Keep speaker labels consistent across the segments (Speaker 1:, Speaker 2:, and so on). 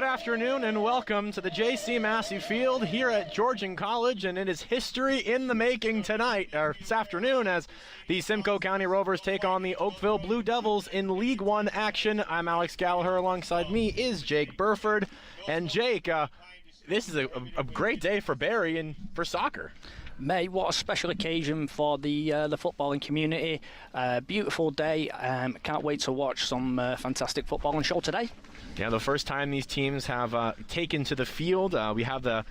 Speaker 1: afternoon and welcome to the J.C. Massey Field here at Georgian College, and it is history in the making tonight, or this afternoon, as the Simcoe County Rovers take on the Oakville Blue Devils in League One action. I'm Alex Gallagher. Alongside me is Jake Burford. And Jake, this is a great day for Barrie and for soccer.
Speaker 2: Mate, what a special occasion for the footballing community. Beautiful day. Can't wait to watch some fantastic football on show today.
Speaker 1: Yeah, the first time these teams have taken to the field. We have the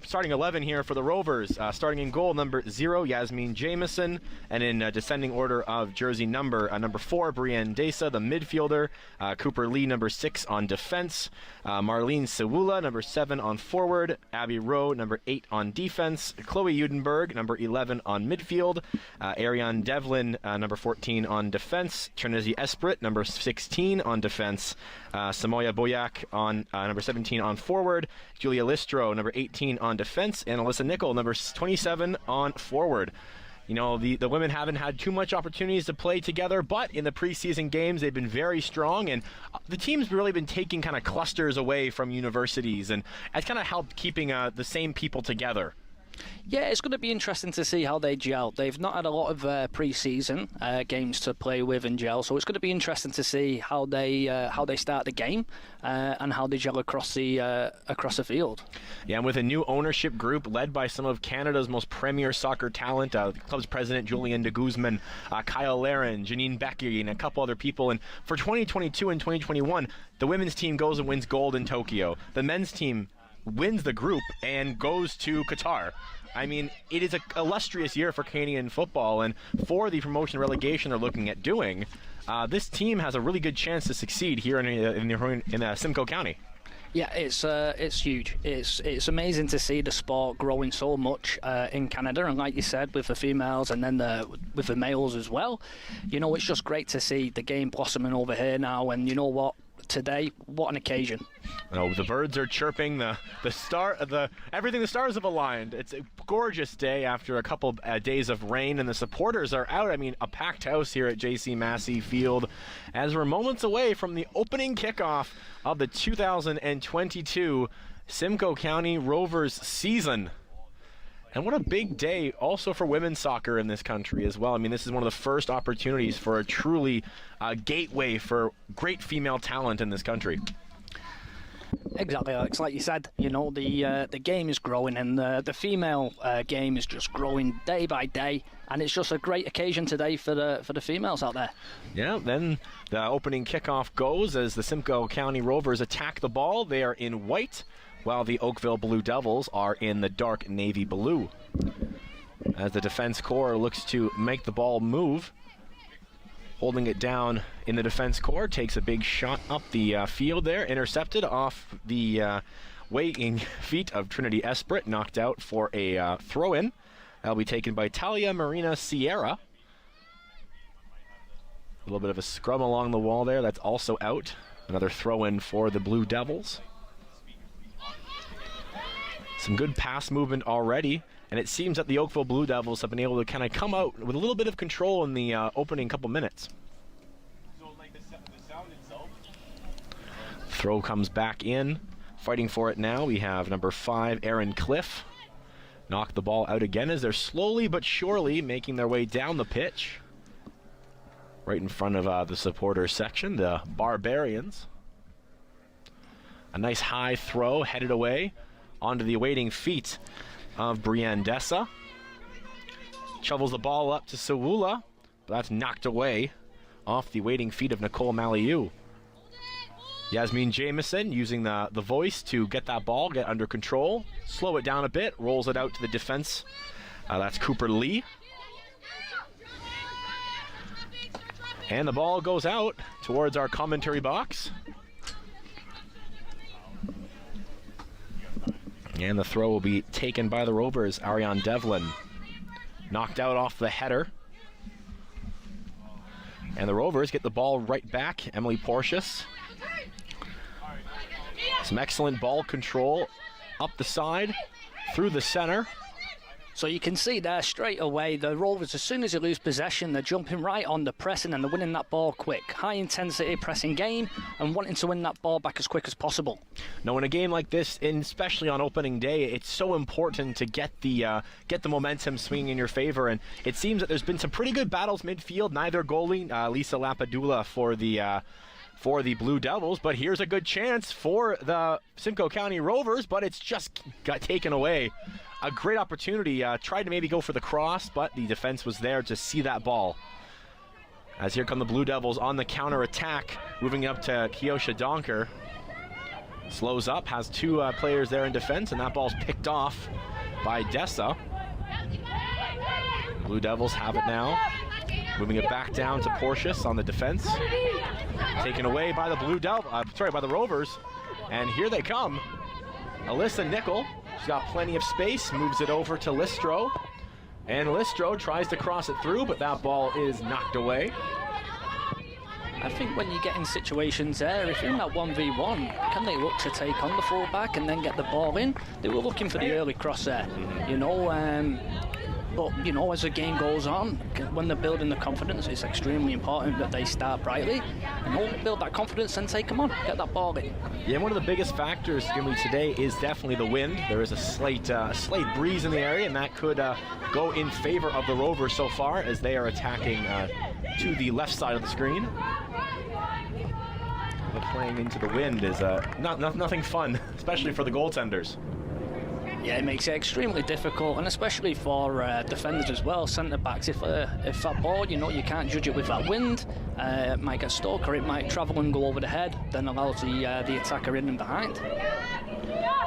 Speaker 1: starting 11 here for the Rovers. Starting in goal, number 0, Yasmine Jamison. And in descending order of jersey number 4, Brienne Desa, the midfielder. Cooper Lee, number 6 on defense. Marlene Sewula, number 7 on forward. Abby Rowe, number 8 on defense. Chloe Udenberg, number 11 on midfield. Ariane Devlin, number 14 on defense. Trinity Esprit, number 16 on defense. Samoya Boyak on number 17 on forward. Julia Listro, number 18 on defense, and Alyssa Nickel, number 27 on forward. You know, the women haven't had too much opportunities to play together, but in the preseason games, they've been very strong, and the team's really been taking kind of clusters away from universities, and it's kind of helped keeping the same people together.
Speaker 2: Yeah, it's going to be interesting to see how they gel. They've not had a lot of pre-season games to play with and gel, so it's going to be interesting to see how they start the game and how they gel across the field.
Speaker 1: Yeah, and with a new ownership group led by some of Canada's most premier soccer talent, the club's president Julian de Guzman, Kyle Laren, Janine Becky, and a couple other people. And for 2022 and 2021, the women's team goes and wins gold in Tokyo. The men's team wins the group and goes to Qatar. I mean, it is an illustrious year for Canadian football, and for the promotion relegation they're looking at doing, this team has a really good chance to succeed here in Simcoe County.
Speaker 2: Yeah, it's huge. It's amazing to see the sport growing so much in Canada, and like you said, with the females and then with the males as well. You know, it's just great to see the game blossoming over here now, and you know what? Today, what an occasion.
Speaker 1: Oh, the birds are chirping, the stars have aligned. It's a gorgeous day after a couple days of rain, and the supporters are out. I mean, a packed house here at J.C. Massey Field as we're moments away from the opening kickoff of the 2022 Simcoe County Rovers season. And what a big day also for women's soccer in this country as well. I mean, this is one of the first opportunities for a truly gateway for great female talent in this country.
Speaker 2: Exactly, Alex. Like you said, you know, the game is growing, and the female game is just growing day by day, and it's just a great occasion today for the females out there. Yeah,
Speaker 1: then the opening kickoff goes as the Simcoe County Rovers attack the ball. They are in white, while the Oakville Blue Devils are in the dark navy blue. As the defense core looks to make the ball move, holding it down in the defense core, takes a big shot up the field there, intercepted off the weighing feet of Trinity Esprit, knocked out for a throw-in. That'll be taken by Talia Marina Sierra. A little bit of a scrum along the wall there, that's also out. Another throw-in for the Blue Devils. Some good pass movement already, and it seems that the Oakville Blue Devils have been able to kind of come out with a little bit of control in the opening couple minutes.
Speaker 3: So, like the sound itself.
Speaker 1: Throw comes back in. Fighting for it now, we have number 5, Erin Cliff. Knock the ball out again as they're slowly but surely making their way down the pitch. Right in front of the supporter section, the Barbarians. A nice high throw headed away onto the awaiting feet of Brienne Desa. Shovels the ball up to Sewula, but that's knocked away off the waiting feet of Nicole Maliu. Yasmine Jamison using the voice to get that ball, get under control, slow it down a bit, rolls it out to the defense. That's Cooper Lee. And the ball goes out towards our commentary box. And the throw will be taken by the Rovers, Ariane Devlin. Knocked out off the header. And the Rovers get the ball right back. Emily Porcius. Some excellent ball control up the side, through the center.
Speaker 2: So you can see there straight away, the Rovers, as soon as they lose possession, they're jumping right on, they're pressing, and they're winning that ball quick. High intensity pressing game and wanting to win that ball back as quick as possible.
Speaker 1: Now, in a game like this, and especially on opening day, it's so important to get the momentum swinging in your favor. And it seems that there's been some pretty good battles midfield. Neither goalie, Lisa Lapadula for the Blue Devils, but here's a good chance for the Simcoe County Rovers, but it's just got taken away. A great opportunity, tried to maybe go for the cross, but the defense was there to see that ball. As here come the Blue Devils on the counter-attack, moving up to Kiosha Donker. Slows up, has two players there in defense, and that ball's picked off by Dessa. Blue Devils have it now. Moving it back down to Porcius on the defense. Taken away by the by the Rovers. And here they come. Alyssa Nickel. She's got plenty of space, moves it over to Listro. And Listro tries to cross it through, but that ball is knocked away.
Speaker 2: I think when you get in situations there, if you're in that 1v1, can they look to take on the fullback and then get the ball in? They were looking for the early cross there, you know. But, you know, as the game goes on, when they're building the confidence, it's extremely important that they start brightly, you know, build that confidence and take them on, get that ball in.
Speaker 1: Yeah, one of the biggest factors today is definitely the wind. There is a slight breeze in the area, and that could go in favor of the Rovers so far as they are attacking to the left side of the screen. But playing into the wind is nothing fun, especially for the goaltenders.
Speaker 2: Yeah, it makes it extremely difficult, and especially for defenders as well, centre-backs. If that ball, you know, you can't judge it with that wind, it might get stuck or it might travel and go over the head, then allows the attacker in and behind.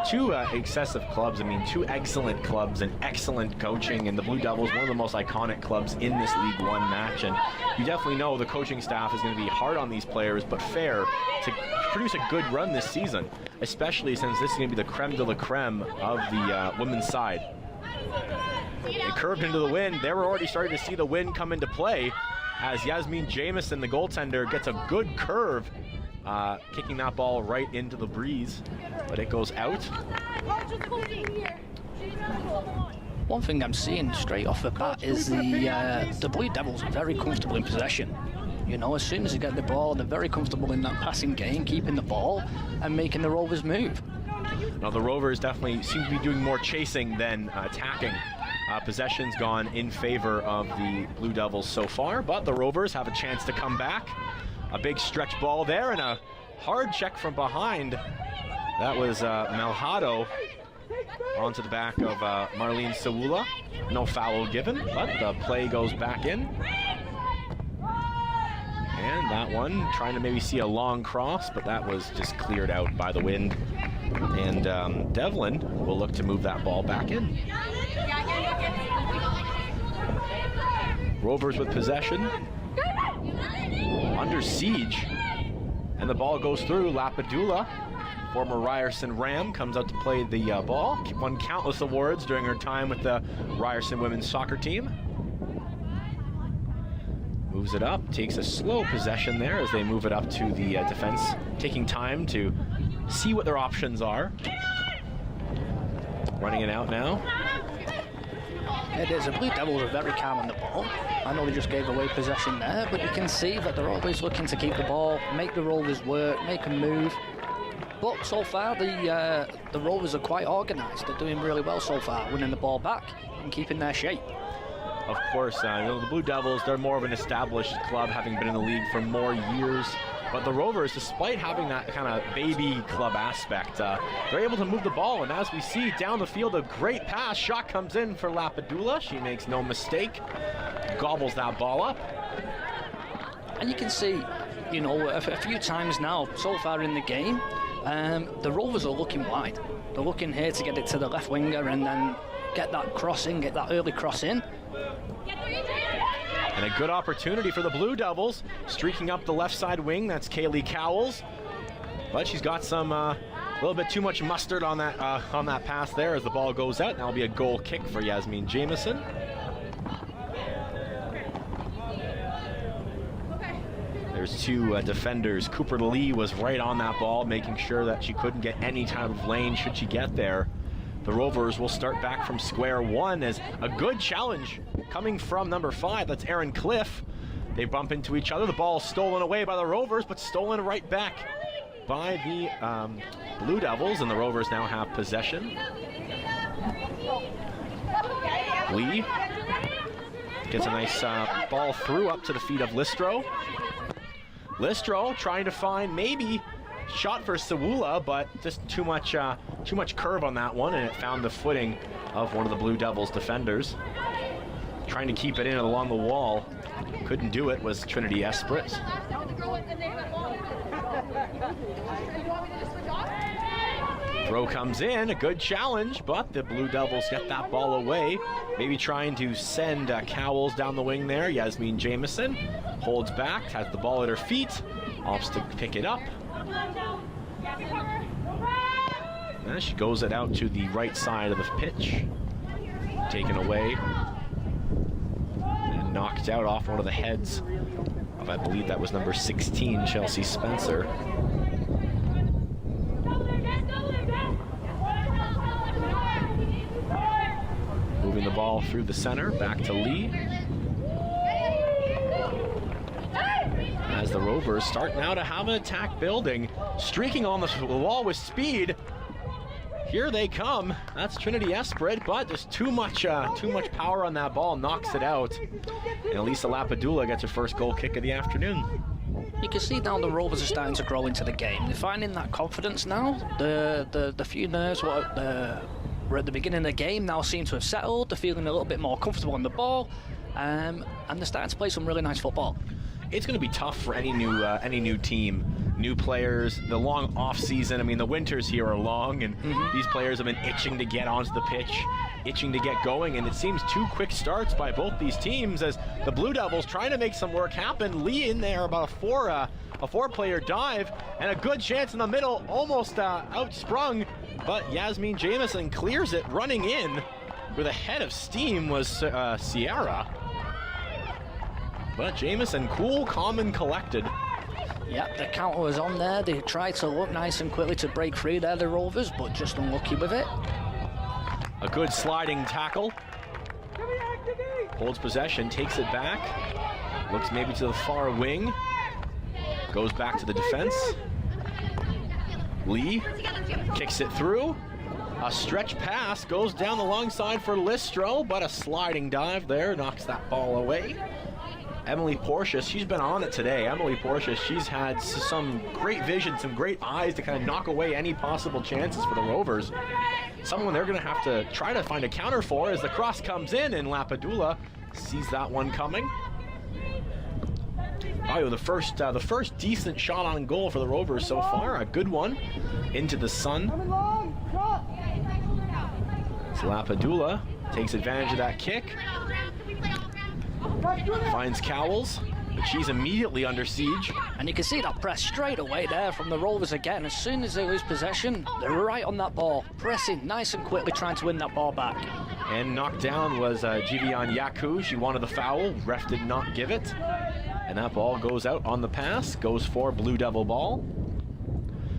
Speaker 1: Two excessive clubs, two excellent clubs and excellent coaching, and the Blue Devils, one of the most iconic clubs in this League One match, and you definitely know the coaching staff is going to be hard on these players, but fair to produce a good run this season, especially since this is going to be the creme de la creme of the women's side. It curved into the wind. They were already starting to see the wind come into play as Yasmine Jameson, the goaltender, gets a good curve, kicking that ball right into the breeze, but it goes out.
Speaker 2: One thing I'm seeing straight off the bat is the Blue Devils are very comfortable in possession. You know, as soon as they get the ball, they're very comfortable in that passing game, keeping the ball and making the Rovers move.
Speaker 1: Now, the Rovers definitely seem to be doing more chasing than attacking. Possession's gone in favor of the Blue Devils so far, but the Rovers have a chance to come back. A big stretch ball there and a hard check from behind. That was Melhado onto the back of Marlene Sawula. No foul given, but the play goes back in. And that one, trying to maybe see a long cross, but that was just cleared out by the wind. And Devlin will look to move that ball back in. Rovers with possession. Under siege. And the ball goes through. Lapadula, former Ryerson Ram, comes out to play the ball. Won countless awards during her time with the Ryerson women's soccer team. Moves it up, takes a slow possession there as they move it up to the defense, taking time to see what their options are. Running it out now.
Speaker 2: It is. The Blue Devils are very calm on the ball. I know they just gave away possession there, but you can see that they're always looking to keep the ball, make the Rovers work, make them move. But so far, the Rovers are quite organised. They're doing really well so far, winning the ball back and keeping their shape.
Speaker 1: Of course, the Blue Devils, they're more of an established club, having been in the league for more years. But the Rovers, despite having that kind of baby club aspect, they're able to move the ball. And as we see down the field, a great pass. Shot comes in for Lapadula. She makes no mistake. Gobbles that ball up.
Speaker 2: And you can see, you know, a few times now, so far in the game, the Rovers are looking wide. They're looking here to get it to the left winger and then get that cross in, get that early cross in.
Speaker 1: And a good opportunity for the Blue Devils, streaking up the left side wing. That's Kaylee Cowles, but she's got some a little bit too much mustard on that pass there as the ball goes out. That'll be a goal kick for Yasmine Jameson. There's two defenders. Cooper Lee was right on that ball, making sure that she couldn't get any type of lane should she get there. the Rovers will start back from square one as a good challenge coming from number 5. That's Aaron Cliff. They bump into each other. The ball stolen away by the Rovers, but stolen right back by the Blue Devils, and the Rovers now have possession. Lee gets a nice ball through up to the feet of Listro. Listro trying to find maybe shot for Sawula, but just too much curve on that one, and it found the footing of one of the Blue Devils defenders. Trying to keep it in along the wall. Couldn't do it was Trinity Esprit. Throw comes in, a good challenge, but the Blue Devils get that ball away. Maybe trying to send Cowles down the wing there. Yasmine Jamison holds back, has the ball at her feet, opts to pick it up. And she goes it out to the right side of the pitch. Taken away. And knocked out off one of the heads of, I believe that was number 16, Chelsea Spencer. Moving the ball through the center, back to Lee. As the Rovers start now to have an attack building, streaking on the wall with speed. Here they come. That's Trinity Esprit, but just too much power on that ball, knocks it out. And Elisa Lapadula gets her first goal kick of the afternoon.
Speaker 2: You can see now the Rovers are starting to grow into the game. They're finding that confidence now. The few nerves were at the beginning of the game now seem to have settled. They're feeling a little bit more comfortable on the ball, and they're starting to play some really nice football.
Speaker 1: It's going to be tough for any new team, new players. The long off season. I mean, the winters here are long, and these players have been itching to get onto the pitch, itching to get going. And it seems 2 quick starts by both these teams as the Blue Devils trying to make some work happen. Lee in there about a four-player dive and a good chance in the middle, almost outsprung, but Yasmine Jamison clears it, running in with a head of steam was Sierra. But Jamison, cool, calm, and collected.
Speaker 2: Yep, the counter was on there. They tried to look nice and quickly to break free there, the Rovers, but just unlucky with it.
Speaker 1: A good sliding tackle. Holds possession, takes it back. Looks maybe to the far wing. Goes back to the defense. Lee kicks it through. A stretch pass goes down the long side for Listro, but a sliding dive there knocks that ball away. Emily Portius, she's been on it today. Emily Portius, she's had some great vision, some great eyes to kind of knock away any possible chances for the Rovers. Someone they're going to have to try to find a counter for as the cross comes in, and Lapadula sees that one coming. Oh, the first decent shot on goal for the Rovers so far. A good one into the sun. So Lapadula takes advantage of that kick. Finds Cowles, but she's immediately under siege.
Speaker 2: And you can see that press straight away there from the Rovers again. As soon as they lose possession, they're right on that ball, pressing nice and quickly, trying to win that ball back. And
Speaker 1: knocked down was Jivian Yaku. She wanted the foul, ref did not give it. And that ball goes out on the pass, goes for Blue Devil ball.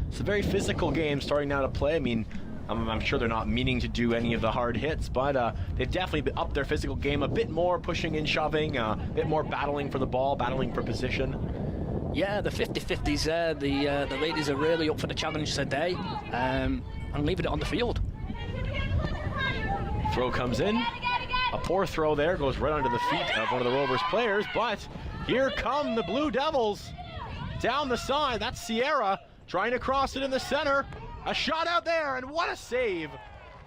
Speaker 1: It's a very physical game starting now to play. I mean, I'm sure they're not meaning to do any of the hard hits, but they've definitely upped their physical game a bit more, pushing and shoving, a bit more battling for the ball, battling for position.
Speaker 2: Yeah, the 50-50s there. The ladies are really up for the challenge today, and leaving it on the field.
Speaker 1: Throw comes in. A poor throw there, goes right under the feet of one of the Rovers players, but here come the Blue Devils. Down the side, that's Sierra, trying to cross it in the center. A shot out there, and what a save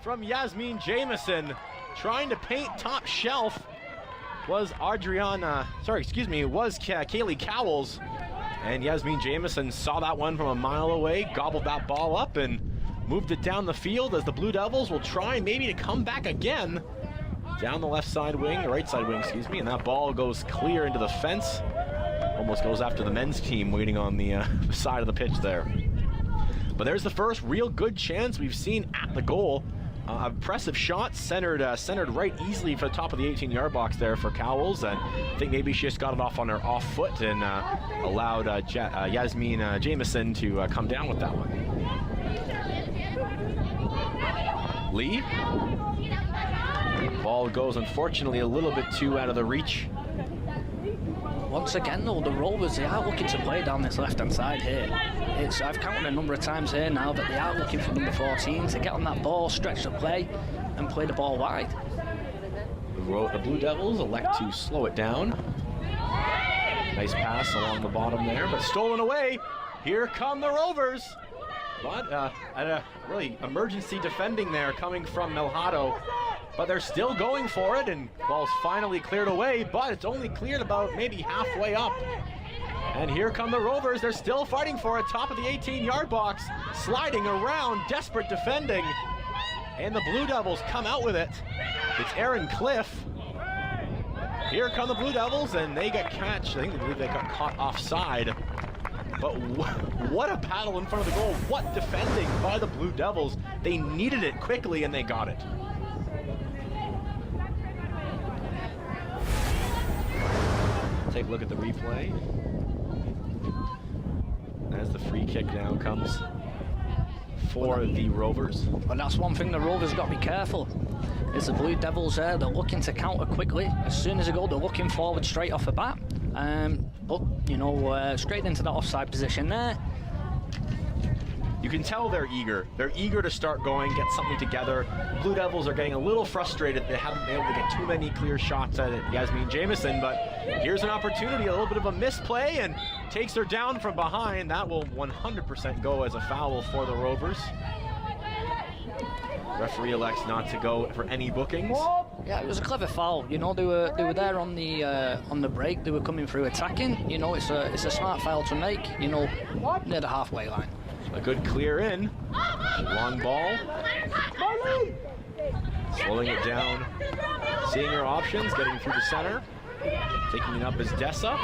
Speaker 1: from Yasmine Jamison. Trying to paint top shelf was Kaylee Cowles. And Yasmine Jamison saw that one from a mile away, gobbled that ball up, and moved it down the field as the Blue Devils will try maybe to come back again. Down the left side wing, right side wing, excuse me, and that ball goes clear into the fence. Almost goes after the men's team waiting on the side of the pitch there. But there's the first real good chance we've seen at the goal. Impressive shot, centered right easily for the top of the 18-yard box there for Cowles. And I think maybe she just got it off on her off foot and allowed Yasmine Jamison to come down with that one. Lee. Ball goes, unfortunately, a little bit too out of the reach.
Speaker 2: Once again, though, the Rovers, they are looking to play down this left-hand side here. I've counted a number of times here now that they are looking for number 14 to get on that ball, stretch the play, and play the ball wide.
Speaker 1: The Blue Devils elect to slow it down. Nice pass along the bottom there, but stolen away. Here come the Rovers. But really emergency defending there coming from Melhado. But they're still going for it, and ball's finally cleared away, but it's only cleared about maybe halfway up. And here come the Rovers. They're still fighting for it, top of the 18-yard box, sliding around, desperate defending. And the Blue Devils come out with it. It's Aaron Cliff. Here come the Blue Devils, and they get catch. I believe they got caught offside. But what a battle in front of the goal. What defending by the Blue Devils. They needed it quickly, and they got it. Take a look at the replay. As the free kick now comes for the Rovers.
Speaker 2: But that's one thing the Rovers got to be careful. Is the Blue Devils there, they're looking to counter quickly. As soon as they go, they're looking forward straight off the bat. But, you know, straight into that offside position there.
Speaker 1: You can tell they're eager. They're eager to start going, get something together. Blue Devils are getting a little frustrated. They haven't been able to get too many clear shots at it, Yasmine Jamison, but here's an opportunity, a little bit of a misplay, and takes her down from behind. That will 100% go as a foul for the Rovers. Referee elects not to go for any bookings.
Speaker 2: Yeah, it was a clever foul. You know, they were there on the break. They were coming through attacking. You know, it's a smart foul to make. You know, near the halfway line.
Speaker 1: A good clear in. Long ball. Slowing it down. Seeing her options, getting through the center. Taking it up is Dessa.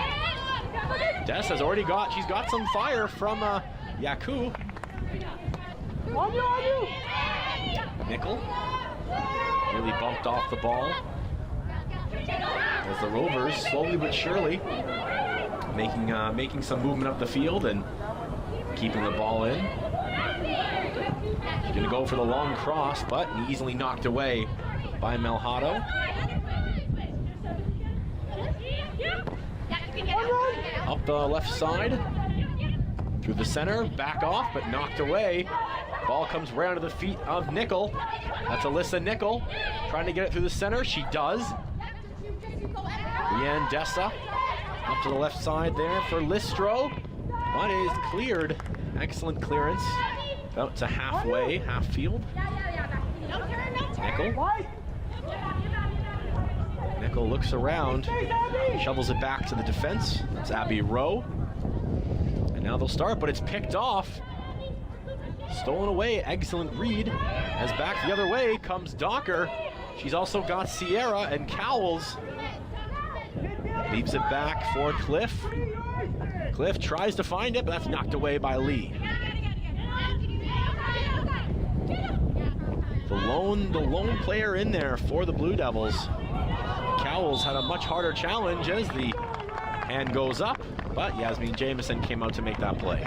Speaker 1: Dessa's already she's got some fire from Yaku. Nickel. Really bumped off the ball. As the Rovers, slowly but surely, making some movement up the field and keeping the ball in. Gonna go for the long cross, but easily knocked away by Melhado. Up the left side, through the center, back off, but knocked away. Ball comes right onto the feet of Nickel. That's Alyssa Nickel, trying to get it through the center. She does. Leanne Dessa, up to the left side there for Listro. But is cleared. Excellent clearance. About to halfway, half field. Nickel. Nickel looks around, shovels it back to the defense. That's Abby Rowe. And now they'll start, but it's picked off. Stolen away, excellent read. As back the other way comes Docker. She's also got Sierra and Cowles. Leaves it back for Cliff. Cliff tries to find it, but that's knocked away by Lee. The lone player in there for the Blue Devils. Cowles had a much harder challenge as the hand goes up, but Yasmine Jamison came out to make that play.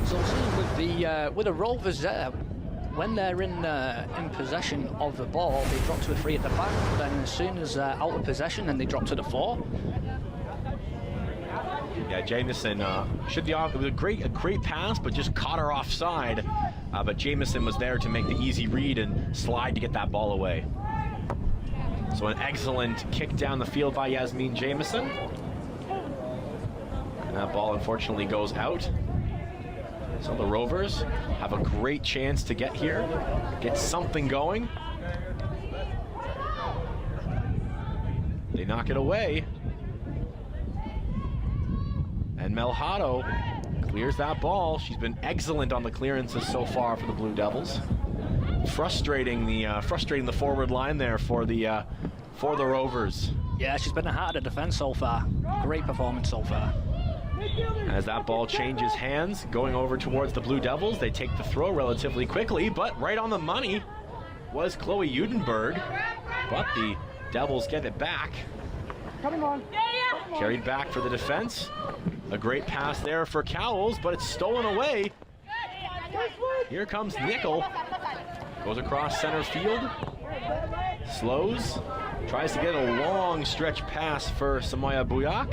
Speaker 2: So with the Rovers there, when they're in possession of the ball, they drop to a 3 at the back. Then as soon as they're out of possession, then they drop to the 4.
Speaker 1: Yeah, Jamison should be off. It was a great pass, but just caught her offside. But Jamison was there to make the easy read and slide to get that ball away. So an excellent kick down the field by Yasmine Jamison. And that ball unfortunately goes out. So the Rovers have a great chance to get here, get something going. They knock it away. And Melhado clears that ball. She's been excellent on the clearances so far for the Blue Devils. Frustrating the forward line there for the Rovers.
Speaker 2: Yeah, she's been a heart of defense so far. Great performance so far.
Speaker 1: As that ball changes hands, going over towards the Blue Devils, they take the throw relatively quickly, but right on the money was Chloe Udenberg. But the Devils get it back.
Speaker 4: Coming on.
Speaker 1: Carried back for the defense. A great pass there for Cowles, but it's stolen away. Here comes Nickel. Goes across center field. Slows. Tries to get a long stretch pass for Samaya Buyak.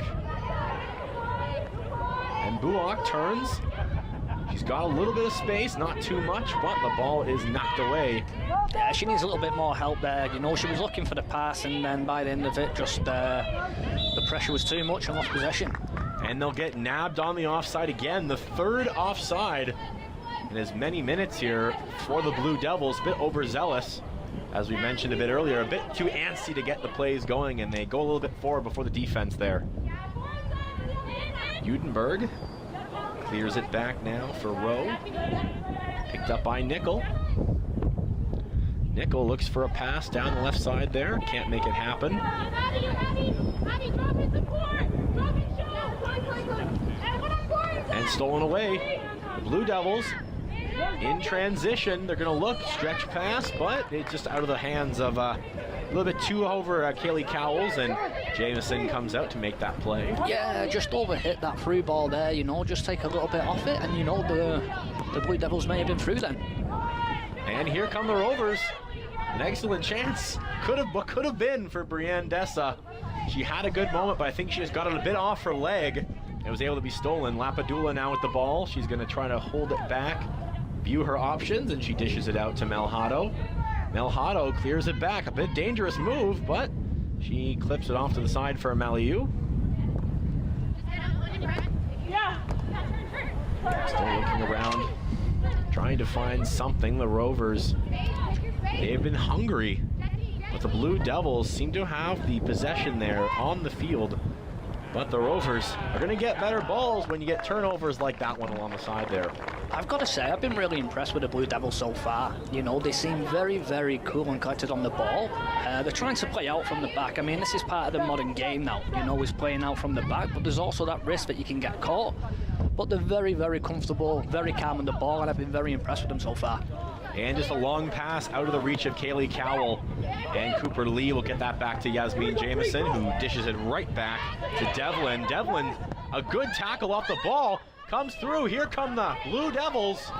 Speaker 1: And Buyak turns. She's got a little bit of space, not too much, but the ball is knocked away.
Speaker 2: Yeah, she needs a little bit more help there. You know, she was looking for the pass, and then by the end of it, just the pressure was too much and lost possession.
Speaker 1: And they'll get nabbed on the offside again, the third offside in as many minutes here for the Blue Devils. A bit overzealous, as we mentioned a bit earlier, a bit too antsy to get the plays going, and they go a little bit forward before the defense there. Udenberg clears it back now for Rowe. Picked up by Nickel. Nickel looks for a pass down the left side there. Can't make it happen. And stolen away. The Blue Devils in transition. They're going to look, stretch pass, but it's just out of the hands of a little bit too over Kaylee Cowles, and Jameson comes out to make that play.
Speaker 2: Yeah, just overhit that through ball there, you know, just take a little bit off it, and you know the Blue Devils may have been through then.
Speaker 1: And here come the Rovers. An excellent chance. What could have been for Brianne Dessa. She had a good moment, but I think she just got it a bit off her leg. It was able to be stolen. Lapadula now with the ball. She's going to try to hold it back, view her options, and she dishes it out to Melhado. Melhado clears it back. A bit dangerous move, but she clips it off to the side for Maliu. Still looking around, trying to find something. The Rovers, they've been hungry, but the Blue Devils seem to have the possession there on the field. But the Rovers are going to get better balls when you get turnovers like that one along the side there.
Speaker 2: I've got to say, I've been really impressed with the Blue Devils so far. You know, they seem very, very cool and collected on the ball. They're trying to play out from the back. I mean, this is part of the modern game now. You know, it's playing out from the back, but there's also that risk that you can get caught. But they're very, very comfortable, very calm on the ball, and I've been very impressed with them so far.
Speaker 1: And just a long pass out of the reach of Kaylee Cowell. And Cooper Lee will get that back to Yasmine Jameson, who dishes it right back to Devlin. Devlin, a good tackle off the ball, comes through. Here come the Blue Devils.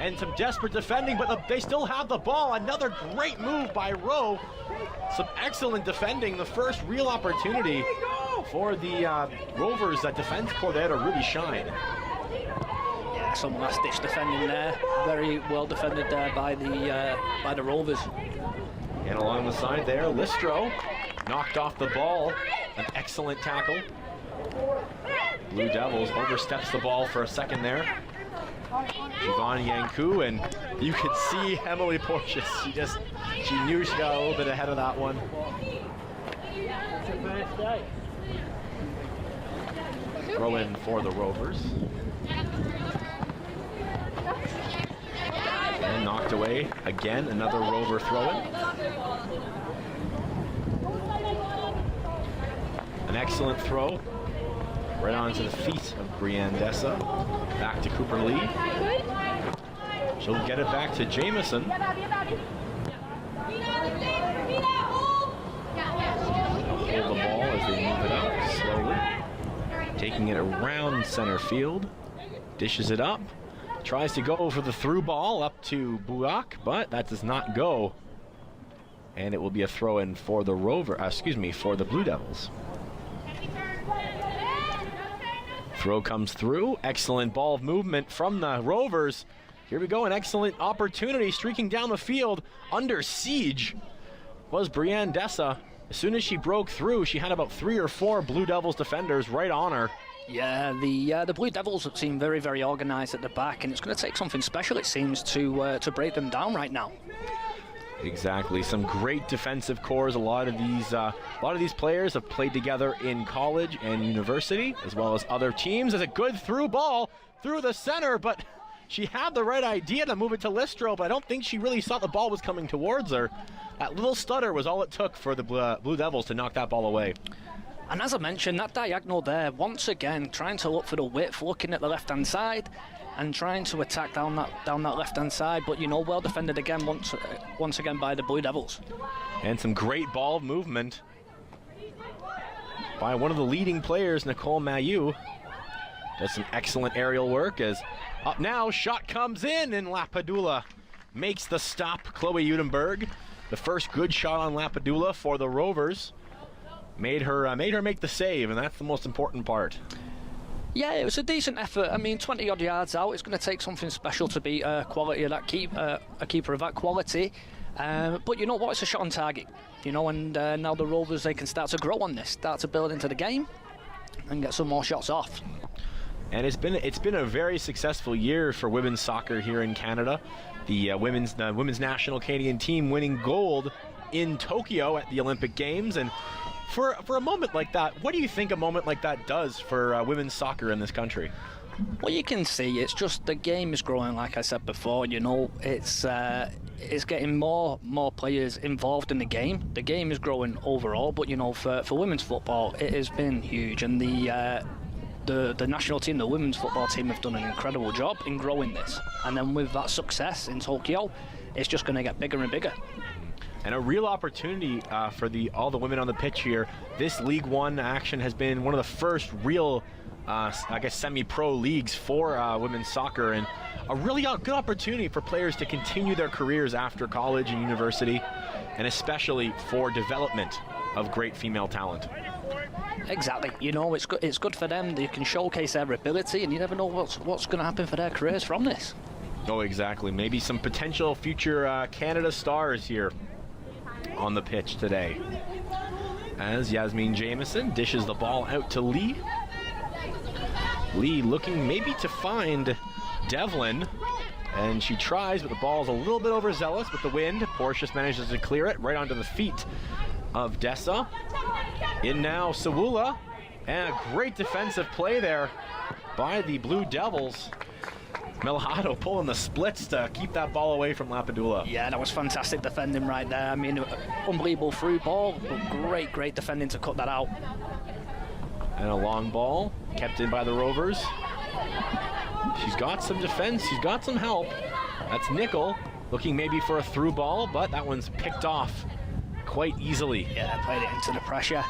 Speaker 1: And some desperate defending, but they still have the ball. Another great move by Rowe. Some excellent defending. The first real opportunity for the Rovers, that defense core there to really shine.
Speaker 2: Some last-ditch defending there. Very well defended there by the Rovers.
Speaker 1: And along the side there, Listro knocked off the ball. An excellent tackle. Blue Devils oversteps the ball for a second there. Yvonne Yanku, and you could see Emily Porteous. She knew she got a little bit ahead of that one. Throw in for the Rovers. And knocked away again, another Rover throw-in. An excellent throw right onto the feet of Brianne Dessa. Back to Cooper Lee. She'll get it back to Jameson. They'll hold the ball as they move it up slowly. Taking it around center field. Dishes it up. Tries to go for the through ball up to Buak, but that does not go. And it will be a throw-in for the for the Blue Devils. Throw comes through. Excellent ball movement from the Rovers. Here we go, an excellent opportunity streaking down the field. Under siege was Brianne Dessa. As soon as she broke through, she had about 3 or 4 Blue Devils defenders right on her.
Speaker 2: Yeah, the Blue Devils seem very, very organised at the back, and it's going to take something special, it seems, to break them down right now.
Speaker 1: Exactly, some great defensive cores. A lot of these players have played together in college and university, as well as other teams. There's a good through ball through the center, but she had the right idea to move it to Listro, but I don't think she really saw the ball was coming towards her. That little stutter was all it took for the Blue Devils to knock that ball away.
Speaker 2: And as I mentioned, that diagonal there, once again, trying to look for the width, looking at the left-hand side, and trying to attack down that left-hand side, but, you know, well defended again once again by the Blue Devils.
Speaker 1: And some great ball movement by one of the leading players, Nicole Mailloux. Does some excellent aerial work as up now, shot comes in, and Lapadula makes the stop. Chloe Udenberg, the first good shot on Lapadula for the Rovers, made her make the save, and that's the most important part.
Speaker 2: Yeah, it was a decent effort. I mean, 20-odd yards out, it's going to take something special to beat quality of that a keeper of that quality. But you know what? It's a shot on target. You know, and now the Rovers, they can start to grow on this, start to build into the game, and get some more shots off.
Speaker 1: And it's been a very successful year for women's soccer here in Canada. The women's national Canadian team winning gold in Tokyo at the Olympic Games. And for a moment like that, what do you think a moment like that does for women's soccer in this country?
Speaker 2: Well, you can see it's just the game is growing. Like I said before, you know, it's getting more players involved in the game. The game is growing overall, but you know, for women's football, it has been huge, and the national team, the women's football team, have done an incredible job in growing this. And then with that success in Tokyo, it's just going to get bigger and bigger.
Speaker 1: And a real opportunity for all the women on the pitch here. This League One action has been one of the first real, I guess, semi-pro leagues for women's soccer, and a really good opportunity for players to continue their careers after college and university, and especially for development of great female talent.
Speaker 2: Exactly. You know, it's good for them. They can showcase their ability, and you never know what's going to happen for their careers from this.
Speaker 1: Oh, exactly. Maybe some potential future Canada stars here on the pitch today. As Yasmine Jamieson dishes the ball out to Lee. Lee looking maybe to find Devlin, and she tries, but the ball's a little bit overzealous with the wind. Porcius manages to clear it right onto the feet of Dessa. In now Sawula, and a great defensive play there by the Blue Devils. Melhado pulling the splits to keep that ball away from Lapadula.
Speaker 2: Yeah, that was fantastic defending right there. I mean, unbelievable through ball, but great defending to cut that out.
Speaker 1: And a long ball kept in by the Rovers. She's got some defense, she's got some help. That's Nickel looking maybe for a through ball, but that one's picked off quite easily.
Speaker 2: Yeah, played it into the pressure.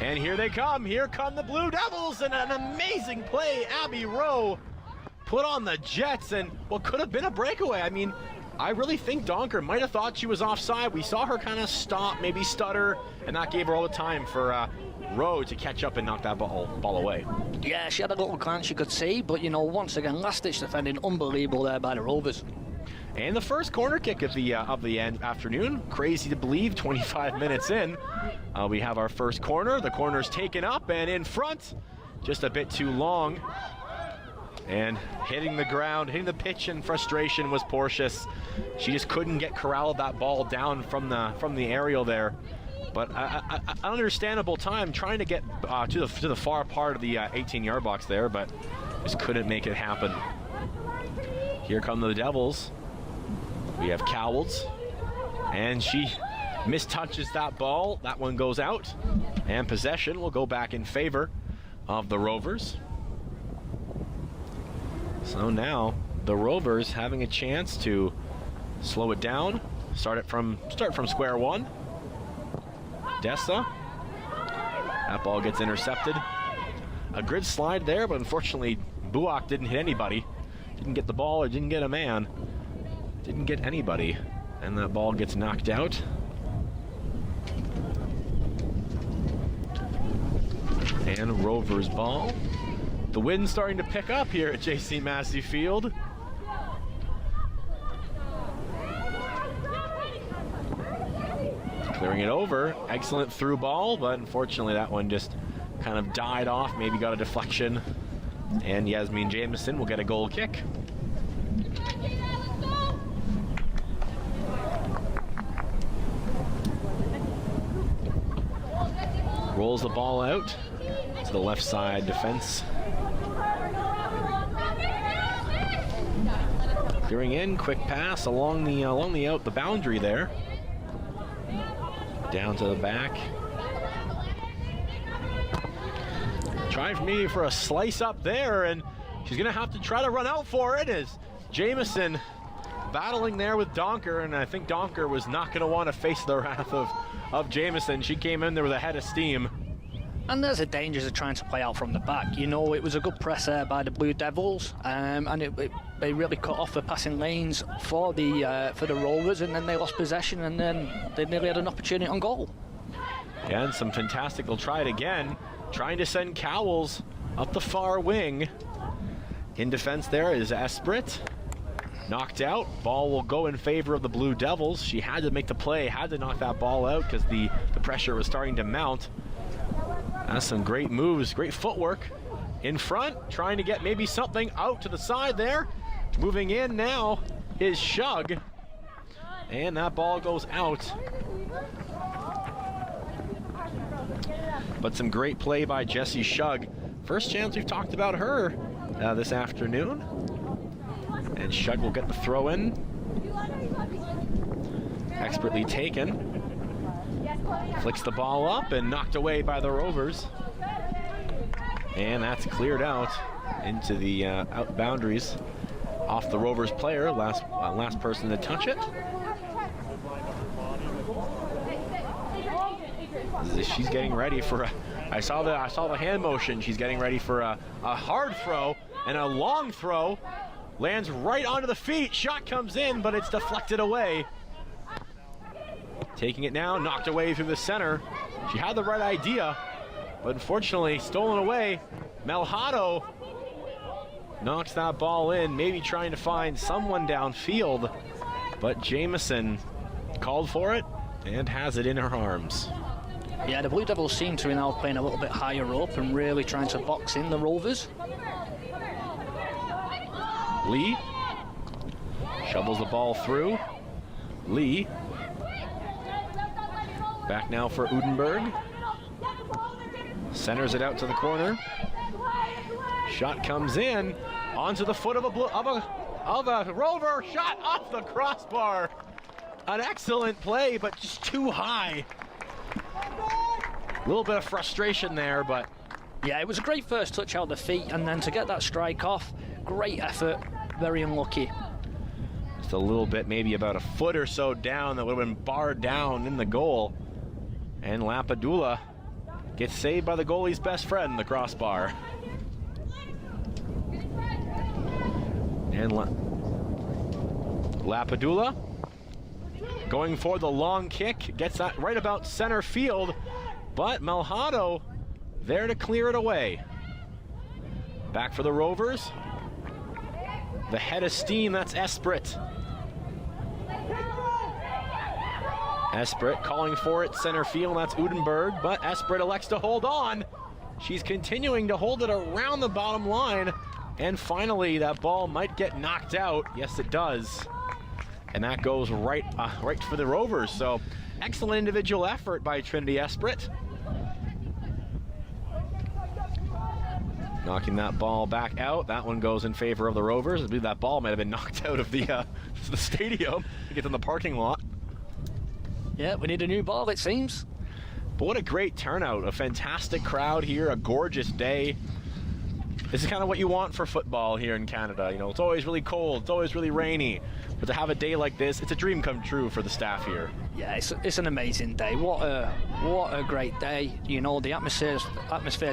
Speaker 1: And here they come. Here come the Blue Devils, and an amazing play. Abby Rowe put on the Jets, and what could have been a breakaway. I mean, I really think Donker might have thought she was offside. We saw her kind of stop, maybe stutter, and that gave her all the time for Rowe to catch up and knock that ball away.
Speaker 2: Yeah, she had a little glance you could see, but you know, once again, last-ditch defending, unbelievable there by the Rovers.
Speaker 1: And the first corner kick of the afternoon. Crazy to believe, 25 minutes in, we have our first corner. The corner's taken up and in front, just a bit too long. And hitting the ground, hitting the pitch in frustration was Porcius. She just couldn't corral that ball down from the aerial there. But an understandable time trying to get to the far part of the 18-yard box there, but just couldn't make it happen. Here come the Devils. We have Cowles, and she mistouches that ball. That one goes out, and possession will go back in favor of the Rovers. So now the Rovers having a chance to slow it down, start from square one. Dessa, that ball gets intercepted. A good slide there, but unfortunately Buak didn't hit anybody. Didn't get the ball or didn't get a man. Didn't get anybody, and that ball gets knocked out. And Rovers ball. The wind's starting to pick up here at JC Massey Field. Clearing it over, excellent through ball, but unfortunately that one just kind of died off, maybe got a deflection, and Yasmine Jamieson will get a goal kick. Rolls the ball out to the left side defense. Clearing in, quick pass along the boundary there. Down to the back. Trying maybe for a slice up there, and she's gonna have to try to run out for it as Jamieson battling there with Donker, and I think Donker was not gonna want to face the wrath of Jamieson. She came in there with a head of steam.
Speaker 2: And there's a danger of trying to play out from the back. You know, it was a good press there by the Blue Devils, and they really cut off the passing lanes for the Rovers, and then they lost possession, and then they nearly had an opportunity on goal.
Speaker 1: Yeah, and some fantastic. They'll try it again, trying to send Cowles up the far wing. In defense there is Esprit. Knocked out. Ball will go in favor of the Blue Devils. She had to make the play, had to knock that ball out because the pressure was starting to mount. That's some great moves, great footwork. In front, trying to get maybe something out to the side there. Moving in now is Shug. And that ball goes out. But some great play by Jessie Shug. First chance we've talked about her this afternoon. And Shug will get the throw in. Expertly taken. Flicks the ball up and knocked away by the Rovers. And that's cleared out into the out boundaries off the Rovers player, last person to touch it. She's getting ready for a, I saw the hand motion. She's getting ready for a hard throw and a long throw. Lands right onto the feet. Shot comes in, but it's deflected away. Taking it now, knocked away through the center. She had the right idea, but unfortunately stolen away. Melhado knocks that ball in, maybe trying to find someone downfield, but Jamison called for it and has it in her arms.
Speaker 2: Yeah, the Blue Devils seem to be now playing a little bit higher up and really trying to box in the Rovers.
Speaker 1: Lee shovels the ball through. Lee back now for Udenberg. Centers it out to the corner. Shot comes in onto the foot of a Rover. Shot off the crossbar. An excellent play, but just too high. A little bit of frustration there, but
Speaker 2: yeah, it was a great first touch out of the feet, and then to get that strike off, great effort, very unlucky.
Speaker 1: Just a little bit, maybe about a foot or so down, that would have been barred down in the goal. And Lapadula gets saved by the goalie's best friend, the crossbar. And Lapadula going for the long kick, gets that right about center field, but Melhado there to clear it away. Back for the Rovers. The head of steam, that's Esprit. Esprit calling for it center field, that's Udenberg, but Esprit elects to hold on. She's continuing to hold it around the bottom line, and finally that ball might get knocked out. Yes, it does. And that goes right for the Rovers. So excellent individual effort by Trinity Esprit. Knocking that ball back out. That one goes in favor of the Rovers. I believe that ball might have been knocked out of the stadium to get in the parking lot.
Speaker 2: Yeah, we need a new ball, it seems.
Speaker 1: But what a great turnout. A fantastic crowd here, a gorgeous day. This is kind of what you want for football here in Canada. You know, it's always really cold, it's always really rainy. But to have a day like this, it's a dream come true for the staff here.
Speaker 2: Yeah, it's an amazing day. What a great day. You know, the atmosphere's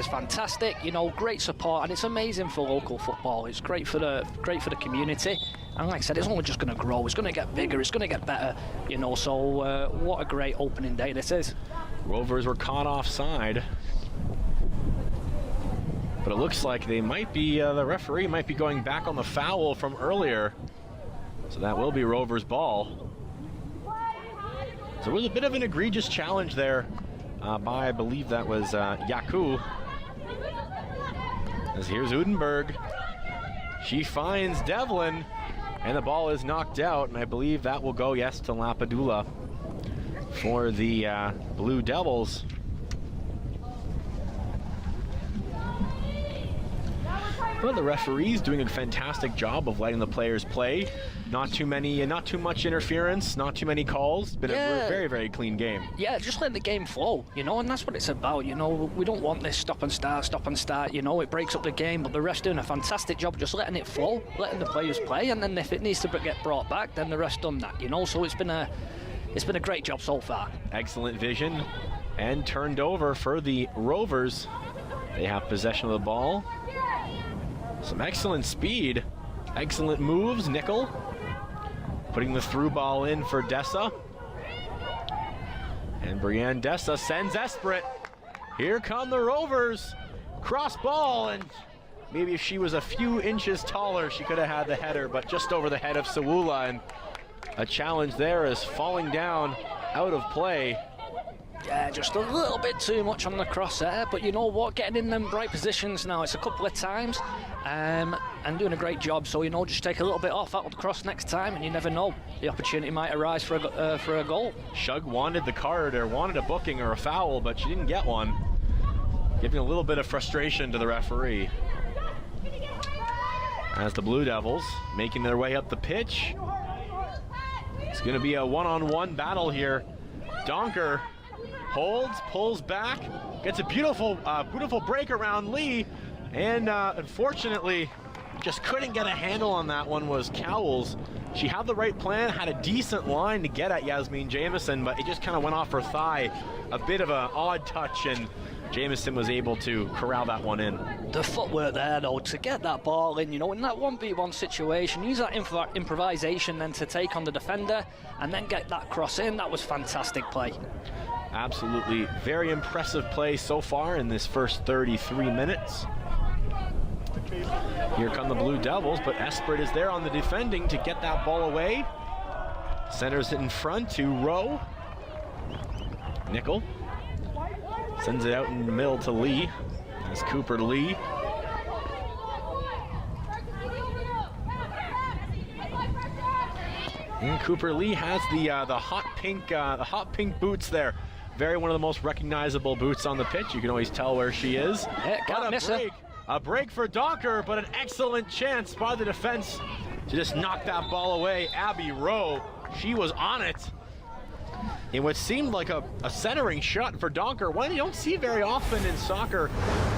Speaker 2: fantastic. You know, great support, and it's amazing for local football. It's great for the community. And like I said, it's only just going to grow. It's going to get bigger. It's going to get better. You know, so what a great opening day this is.
Speaker 1: Rovers were caught offside. But it looks like they might be, the referee might be going back on the foul from earlier. So that will be Rovers' ball. So it was a bit of an egregious challenge there by, I believe that was Yaku. As here's Udenberg. She finds Devlin, and the ball is knocked out, and I believe that will go, yes, to Lapadula for the Blue Devils. Well, the referee's doing a fantastic job of letting the players play. Not too much interference, not too many calls. Been a very, very clean game.
Speaker 2: Yeah, just letting the game flow, you know, and that's what it's about. You know, we don't want this stop and start. You know, it breaks up the game, but the ref's doing a fantastic job just letting it flow, letting the players play, and then if it needs to get brought back, then the ref's done that. You know, so it's been a great job so far.
Speaker 1: Excellent vision, and turned over for the Rovers. They have possession of the ball. Some excellent speed Excellent moves, Nickel. Putting the through ball in for Dessa. And Brianne Dessa sends Esprit. Here come the Rovers. Cross ball, and maybe if she was a few inches taller, she could have had the header, but just over the head of Sawula, and a challenge there is falling down out of play.
Speaker 2: Yeah, just a little bit too much on the cross there, but you know what, getting in them right positions now, it's a couple of times, and doing a great job, so you know, just take a little bit off out of the cross next time, and you never know, the opportunity might arise for a goal.
Speaker 1: Shug wanted the card, or wanted a booking or a foul, but she didn't get one, giving a little bit of frustration to the referee. As the Blue Devils making their way up the pitch, it's going to be a one-on-one battle here. Donker holds, pulls back, gets a beautiful break around Lee, and unfortunately just couldn't get a handle on that one was Cowles. She had the right plan, had a decent line to get at Yasmine Jamison, but it just kind of went off her thigh. A bit of an odd touch, and Jamison was able to corral that one in.
Speaker 2: The footwork there, though, to get that ball in, you know, in that 1v1 situation, use that improvisation then to take on the defender and then get that cross in. That was fantastic play.
Speaker 1: Absolutely very impressive play so far in this first 33 minutes. Here come the Blue Devils, but Esprit is there on the defending to get that ball away. Centers it in front to Rowe. Nickel sends it out in the middle to Lee. That's Cooper Lee. And Cooper Lee has the hot pink boots there. One of the most recognizable boots on the pitch. You can always tell where she is.
Speaker 2: Yeah, can't miss her.
Speaker 1: A break for Donker, but an excellent chance by the defense to just knock that ball away. Abby Rowe, she was on it. In what seemed like a centering shot for Donker, one you don't see very often in soccer,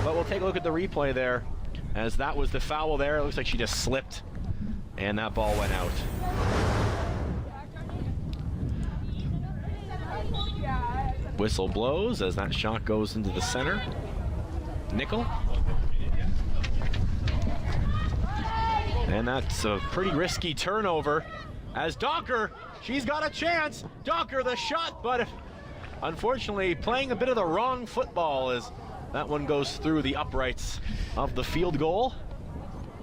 Speaker 1: but we'll take a look at the replay there, as that was the foul there. It looks like she just slipped, and that ball went out. Whistle blows as that shot goes into the center. Nickel. And that's a pretty risky turnover as Donker, she's got a chance. Donker the shot, but unfortunately playing a bit of the wrong football as that one goes through the uprights of the field goal.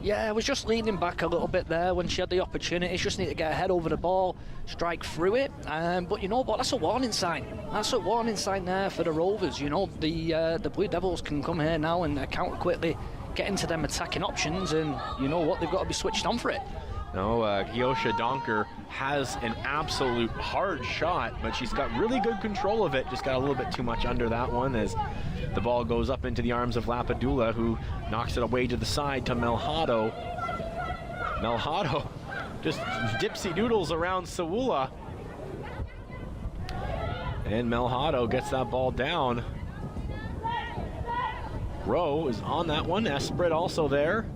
Speaker 2: Yeah, I was just leaning back a little bit there when she had the opportunity. She just need to get her head over the ball, strike through it. But you know what? That's a warning sign. That's a warning sign there for the Rovers. You know, the Blue Devils can come here now and counter quickly, get into them attacking options, and you know what? They've got to be switched on for it.
Speaker 1: No, Gyosha Donker has an absolute hard shot, but she's got really good control of it. Just got a little bit too much under that one as the ball goes up into the arms of Lapadula, who knocks it away to the side to Melhado. Melhado just dipsy doodles around Sawula. And Melhado gets that ball down. Rowe is on that one. Esprit also there.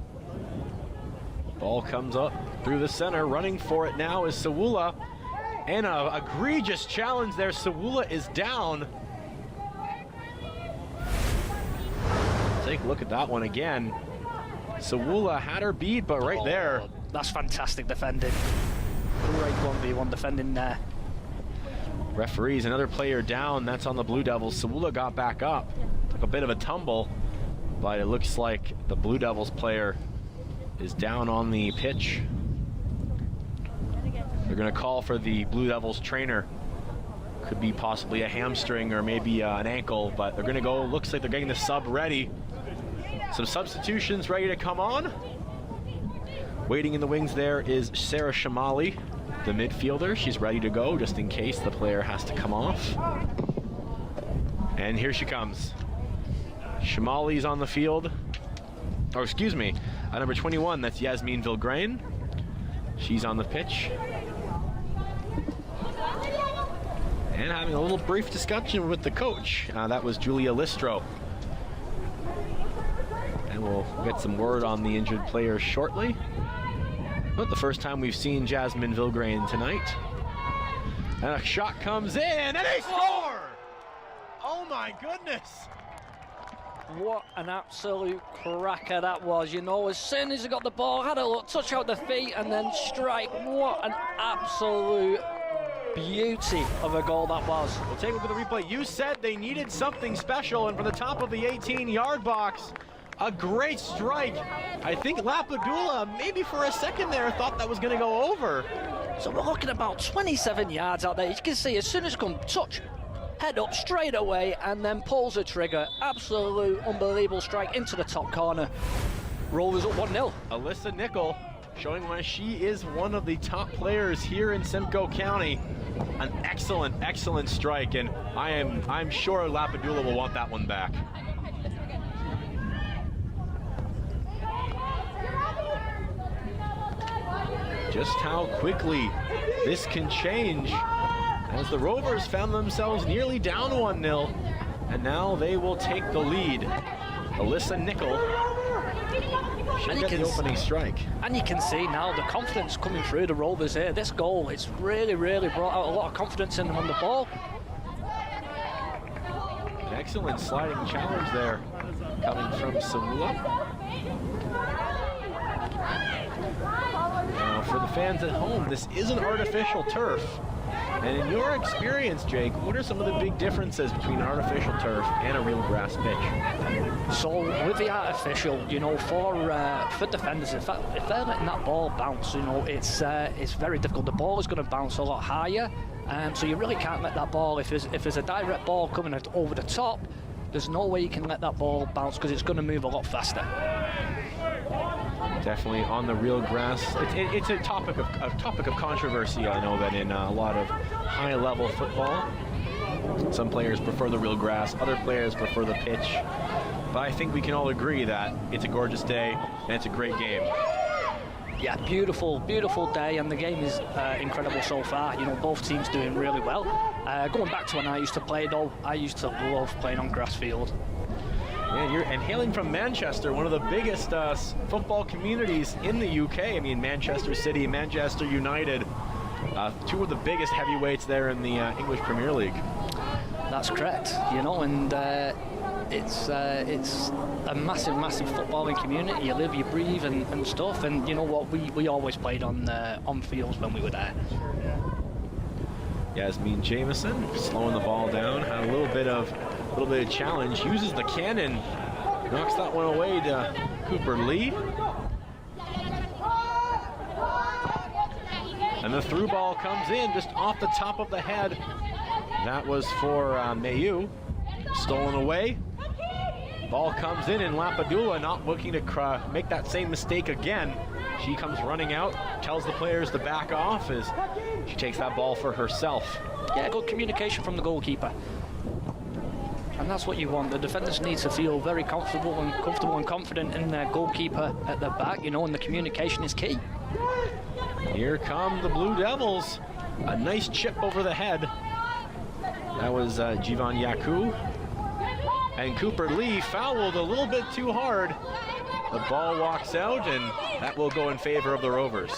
Speaker 1: Ball comes up through the center. Running for it now is Sawula. And an egregious challenge there. Sawula is down. Take a look at that one again. Sawula had her beat, but right there.
Speaker 2: That's fantastic defending. Great 1v1 defending there.
Speaker 1: Referees, another player down. That's on the Blue Devils. Sawula got back up. Took a bit of a tumble, but it looks like the Blue Devils player is down on the pitch. They're going to call for the Blue Devils trainer. Could be possibly a hamstring or maybe an ankle, but they're going to go. Looks like they're getting the sub ready. Some substitutions ready to come on. Waiting in the wings there is Sarah Shamali, the midfielder. She's ready to go just in case the player has to come off. And here she comes. Shamali's on the field. Or excuse me, number 21, that's Yasmine Vilgrain. She's on the pitch. And having a little brief discussion with the coach. That was Julia Listro. And we'll get some word on the injured player shortly. But the first time we've seen Yasmine Vilgrain tonight. And a shot comes in, and they score! Oh my goodness!
Speaker 2: What an absolute cracker that was. You know, as soon as he got the ball, had a little touch out the feet and then strike. What an absolute beauty of a goal that was.
Speaker 1: We'll take a look at the replay. You said they needed something special, and from the top of the 18-yard box, a great strike. I think Lapadula, maybe for a second there, thought that was going to go over.
Speaker 2: So we're looking about 27 yards out there. You can see as soon as it comes, touch, head up straight away, and then pulls the trigger. Absolute unbelievable strike into the top corner. Rovers up 1-0.
Speaker 1: Alyssa Nickel showing why she is one of the top players here in Simcoe County. An excellent, excellent strike, and I'm sure Lapadula will want that one back. Just how quickly this can change as the Rovers found themselves nearly down 1-0, and now they will take the lead. Alyssa Nickel should get the opening strike. And
Speaker 2: you can see now the confidence coming through the Rovers here. This goal, it's really, really brought out a lot of confidence in them on the ball.
Speaker 1: An excellent sliding challenge there coming from Samula. Now, for the fans at home, this is an artificial turf. And in your experience, Jake, what are some of the big differences between artificial turf and a real grass pitch?
Speaker 2: So with the artificial, you know, for defenders, if they're letting that ball bounce, you know, it's very difficult. The ball is going to bounce a lot higher, so you really can't let that ball. If there's a direct ball coming over the top, there's no way you can let that ball bounce because it's going to move a lot faster.
Speaker 1: Definitely on the real grass. It's a topic of controversy. I know that in a lot of high-level football, some players prefer the real grass, other players prefer the pitch. But I think we can all agree that it's a gorgeous day and it's a great game.
Speaker 2: Yeah, beautiful, beautiful day, and the game is incredible so far. You know, both teams doing really well. Going back to when I used to play, though, I used to love playing on grass field.
Speaker 1: Yeah, and hailing from Manchester, one of the biggest football communities in the UK. I mean, Manchester City, Manchester United, two of the biggest heavyweights there in the English Premier League.
Speaker 2: That's correct, you know, and it's a massive, massive footballing community. You live, you breathe, and stuff. And you know what? We always played on fields when we were there.
Speaker 1: Yasmine Jameson slowing the ball down, had a little bit of challenge, uses the cannon, knocks that one away to Cooper Lee. And the through ball comes in just off the top of the head. That was for Mayu. Stolen away. Ball comes in, and Lapadula not looking to make that same mistake again. She comes running out, tells the players to back off as she takes that ball for herself.
Speaker 2: Yeah, good communication from the goalkeeper. And that's what you want. The defenders need to feel very comfortable and confident in their goalkeeper at their back, you know, and the communication is key.
Speaker 1: Here come the Blue Devils. A nice chip over the head. That was Jivan Yaku. And Cooper Lee fouled a little bit too hard. The ball walks out, and that will go in favor of the Rovers.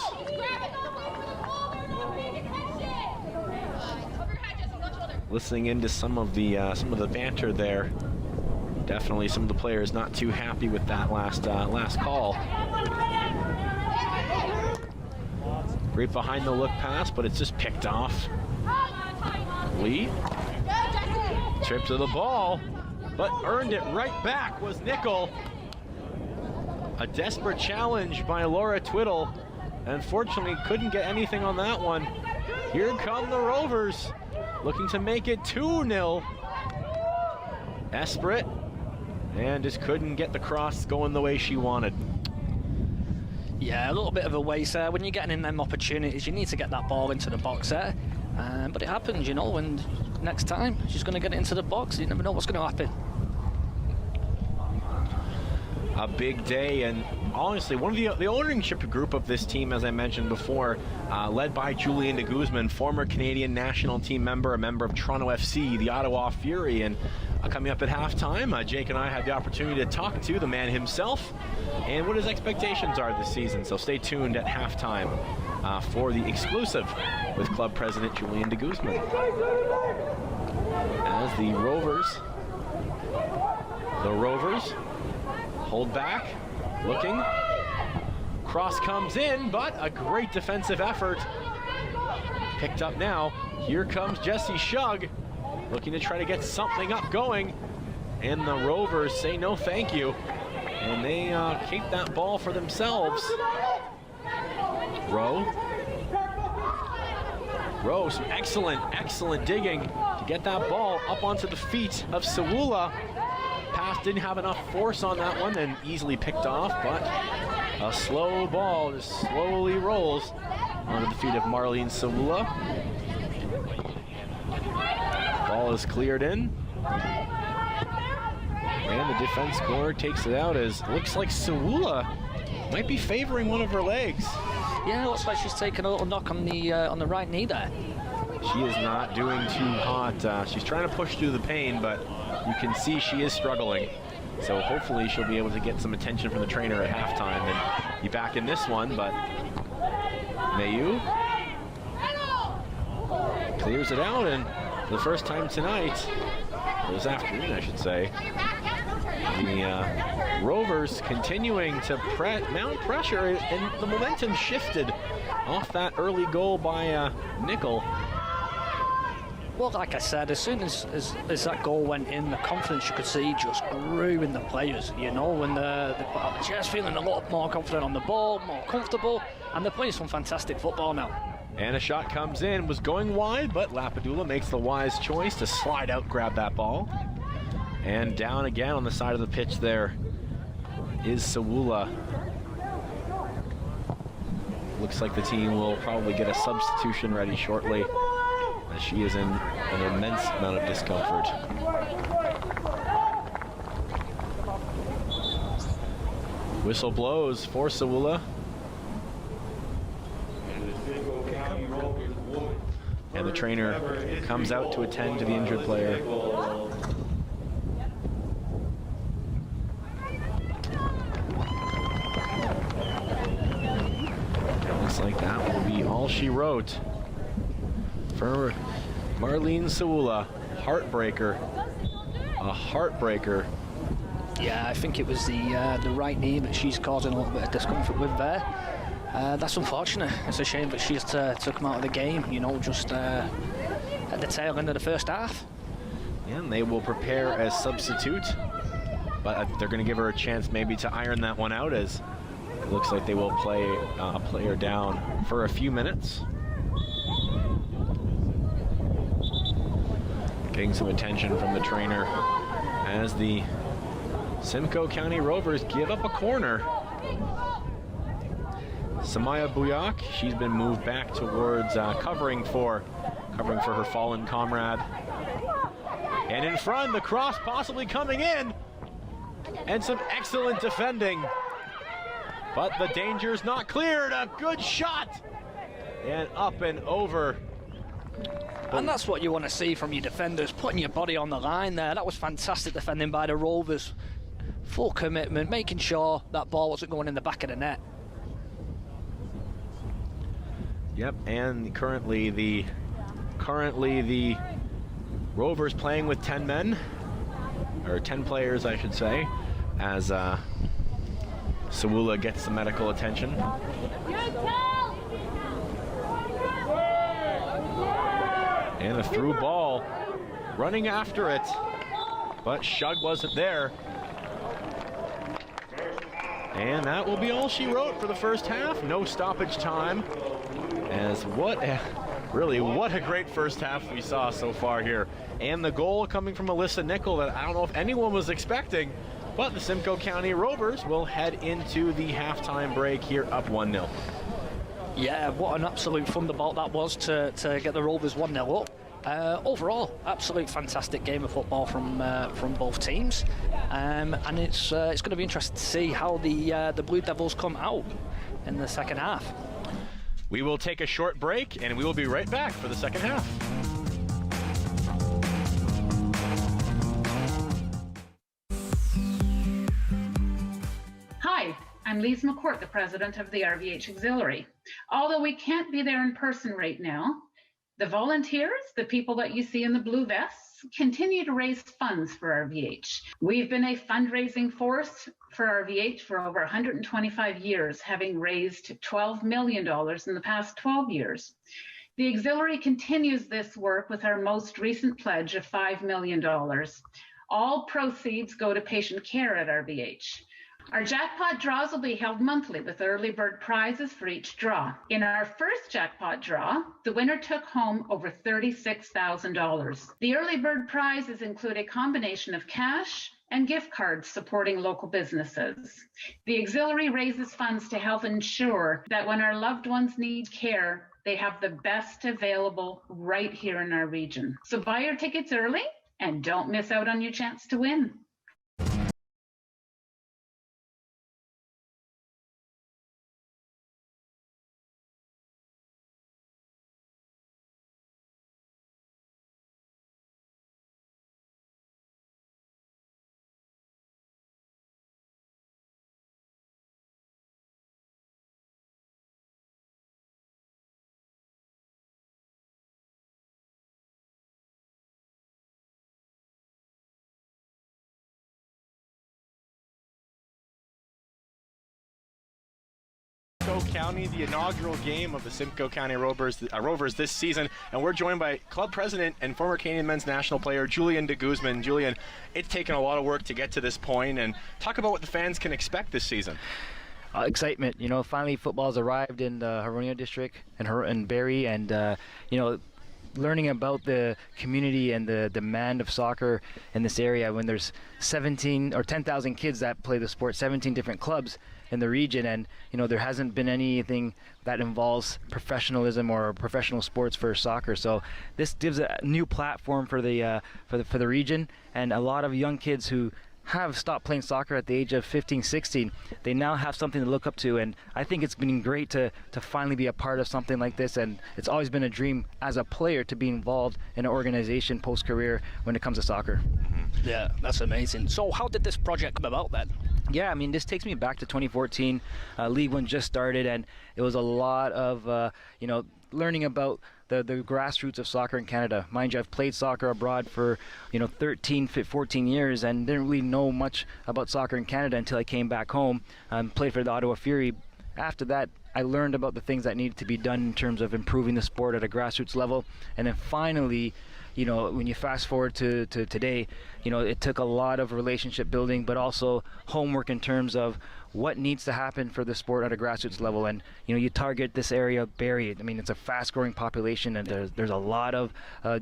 Speaker 1: Listening into some of the banter there, definitely some of the players not too happy with that last call. Great behind the look pass, but it's just picked off. Lee trip to the ball, but earned it right back was Nickel. A desperate challenge by Laura Twiddle. Unfortunately, couldn't get anything on that one. Here come the Rovers, looking to make it 2-0. Esprit, and just couldn't get the cross going the way she wanted.
Speaker 2: Yeah, a little bit of a waste there. When you're getting in them opportunities, you need to get that ball into the box there. But it happens, you know, and next time she's going to get it into the box. You never know what's going to happen.
Speaker 1: A big day, and honestly, one of the ownership group of this team, as I mentioned before, led by Julian de Guzman, former Canadian national team member, a member of Toronto FC, the Ottawa Fury. And coming up at halftime, Jake and I had the opportunity to talk to the man himself and what his expectations are this season. So stay tuned at halftime for the exclusive with club president Julian de Guzman. As the Rovers The Rovers hold back, looking. Cross comes in, but a great defensive effort. Picked up now. Here comes Jesse Shug, looking to try to get something up going. And the Rovers say no thank you. And they keep that ball for themselves. Rowe, some excellent digging to get that ball up onto the feet of Sawula. Pass didn't have enough force on that one and easily picked off, but a slow ball just slowly rolls onto the feet of Marlene Sawula. Ball is cleared in. And the defense corner takes it out as it looks like Sawula might be favoring one of her legs.
Speaker 2: Yeah, it looks like she's taking a little knock on the right knee there.
Speaker 1: She is not doing too hot. She's trying to push through the pain, but you can see she is struggling. So hopefully she'll be able to get some attention from the trainer at halftime and be back in this one, but Mayu clears it out, and for the first time tonight, or this afternoon I should say, the Rovers continuing to mount pressure, and the momentum shifted off that early goal by Nickel.
Speaker 2: Well, like I said, as soon as that goal went in, the confidence you could see just grew in the players, you know, when they're just feeling a lot more confident on the ball, more comfortable, and they're playing some fantastic football now.
Speaker 1: And a shot comes in, was going wide, but Lapadula makes the wise choice to slide out, grab that ball. And down again on the side of the pitch there is Sawula. Looks like the team will probably get a substitution ready shortly, as she is in an immense amount of discomfort. Whistle blows for Sawula. And the trainer comes out to attend to the injured player. Looks like that will be all she wrote for Marlene Sawula. Heartbreaker. A heartbreaker.
Speaker 2: Yeah, I think it was the right knee that she's causing a little bit of discomfort with there. That's unfortunate. It's a shame that she has to come out of the game, you know, just at the tail end of the first half.
Speaker 1: And they will prepare as substitute, but they're going to give her a chance maybe to iron that one out, as it looks like they will play a player down for a few minutes. Getting some attention from the trainer as the Simcoe County Rovers give up a corner. Samaya Buyak, she's been moved back towards covering for her fallen comrade. And in front, the cross possibly coming in, and some excellent defending. But the danger's not cleared. A good shot, and up and over.
Speaker 2: And that's what you want to see from your defenders, putting your body on the line there. That was fantastic defending by the Rovers. Full commitment, making sure that ball wasn't going in the back of the net.
Speaker 1: Yep, and currently the Rovers playing with 10 men, or 10 players I should say, as Sawula gets the medical attention. And a through ball, running after it, but Shug wasn't there. And that will be all she wrote for the first half. No stoppage time. As what a great first half we saw so far here. And the goal coming from Alyssa Nickel that I don't know if anyone was expecting, but the Simcoe County Rovers will head into the halftime break here up 1-0.
Speaker 2: Yeah, what an absolute thunderbolt that was to get the Rovers 1-0 up. Overall, absolute fantastic game of football from both teams, and it's going to be interesting to see how the Blue Devils come out in the second half.
Speaker 1: We will take a short break, and we will be right back for the second half.
Speaker 4: Hi, I'm Lise McCourt, the president of the RVH Auxiliary. Although we can't be there in person right now, the volunteers, the people that you see in the blue vests, continue to raise funds for RVH. We've been a fundraising force for RVH for over 125 years, having raised $12 million in the past 12 years. The auxiliary continues this work with our most recent pledge of $5 million. All proceeds go to patient care at RVH. Our jackpot draws will be held monthly with early bird prizes for each draw. In our first jackpot draw, the winner took home over $36,000. The early bird prizes include a combination of cash and gift cards supporting local businesses. The auxiliary raises funds to help ensure that when our loved ones need care, they have the best available right here in our region. So buy your tickets early and don't miss out on your chance to win.
Speaker 1: County, the inaugural game of the Simcoe County Rovers this season, and we're joined by club president and former Canadian men's national player Julian de Guzman. Julian, it's taken a lot of work to get to this point, and talk about what the fans can expect this season.
Speaker 5: Excitement, finally football's arrived in the Huronia district and Barrie, and learning about the community and the demand of soccer in this area when there's 17 or 10,000 kids that play the sport, 17 different clubs in the region, and there hasn't been anything that involves professionalism or professional sports for soccer. So this gives a new platform for the region, and a lot of young kids who have stopped playing soccer at the age of 15, 16, they now have something to look up to, and I think it's been great to finally be a part of something like this, and it's always been a dream as a player to be involved in an organization post-career when it comes to soccer.
Speaker 2: Yeah, that's amazing. So how did this project come about then?
Speaker 5: Yeah, this takes me back to 2014. League One just started, and it was a lot of learning about the grassroots of soccer in Canada. Mind you, I've played soccer abroad for 13, 14 years and didn't really know much about soccer in Canada until I came back home and played for the Ottawa Fury. After that, I learned about the things that needed to be done in terms of improving the sport at a grassroots level, and then finally, when you fast forward to today, it took a lot of relationship building, but also homework in terms of what needs to happen for the sport at a grassroots level. And you target this area of Barrie. It's a fast-growing population, and there's a lot of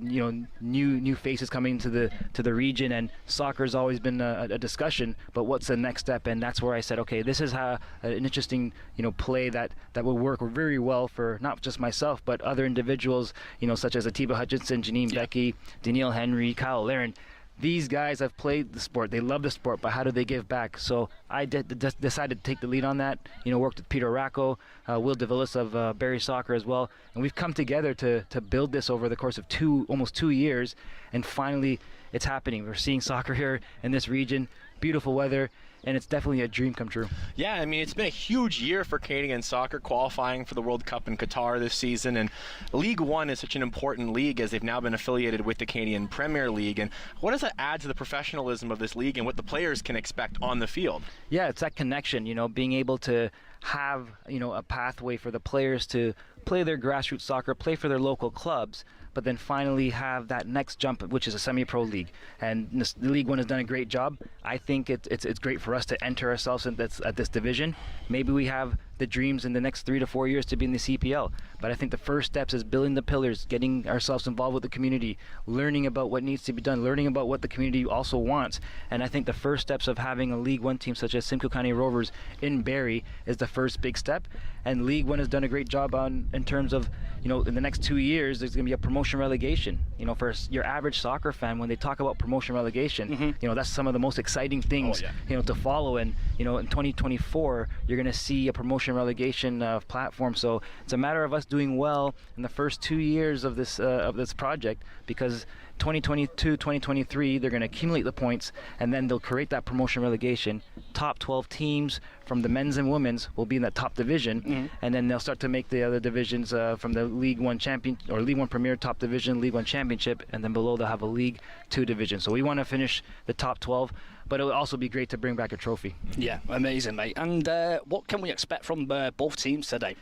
Speaker 5: new faces coming to the region. And soccer's always been a discussion, but what's the next step? And that's where I said, okay, this is an interesting play that will work very well for not just myself, but other individuals, such as Atiba Hutchinson, Janine Becky, Danielle Henry, Kyle Laren. These guys have played the sport. They love the sport, but how do they give back? So I decided to take the lead on that. Worked with Peter Racco, Will DeVillis of Barrie Soccer as well, and we've come together to build this over the course of almost 2 years, and finally it's happening. We're seeing soccer here in this region, beautiful weather, and it's definitely a dream come true.
Speaker 1: Yeah, it's been a huge year for Canadian soccer, qualifying for the World Cup in Qatar this season, and League One is such an important league as they've now been affiliated with the Canadian Premier League. And what does that add to the professionalism of this league and what the players can expect on the field?
Speaker 5: Yeah, it's that connection, being able to have, a pathway for the players to play their grassroots soccer, play for their local clubs, but then finally have that next jump, which is a semi-pro league. And the League One has done a great job. I think it's great for us to enter ourselves at this division. Maybe we have the dreams in the next 3 to 4 years to be in the CPL. But I think the first steps is building the pillars, getting ourselves involved with the community, learning about what needs to be done, learning about what the community also wants. And I think the first steps of having a League One team such as Simcoe County Rovers in Barrie is the first big step. And League One has done a great job in terms of, in the next 2 years, there's going to be a promotion relegation. For your average soccer fan, when they talk about promotion relegation, that's some of the most exciting things, to follow. And, in 2024, you're going to see a promotion promotion relegation platform. So it's a matter of us doing well in the first 2 years of this project, because 2022, 2023, they're going to accumulate the points, and then they'll create that promotion relegation. Top 12 teams from the men's and women's will be in that top division, and then they'll start to make the other divisions from the League One champion or League One Premier top division, League One championship, and then below they'll have a League Two division. So we want to finish the top 12, but it would also be great to bring back a trophy.
Speaker 2: Yeah, amazing, mate. And what can we expect from both teams today?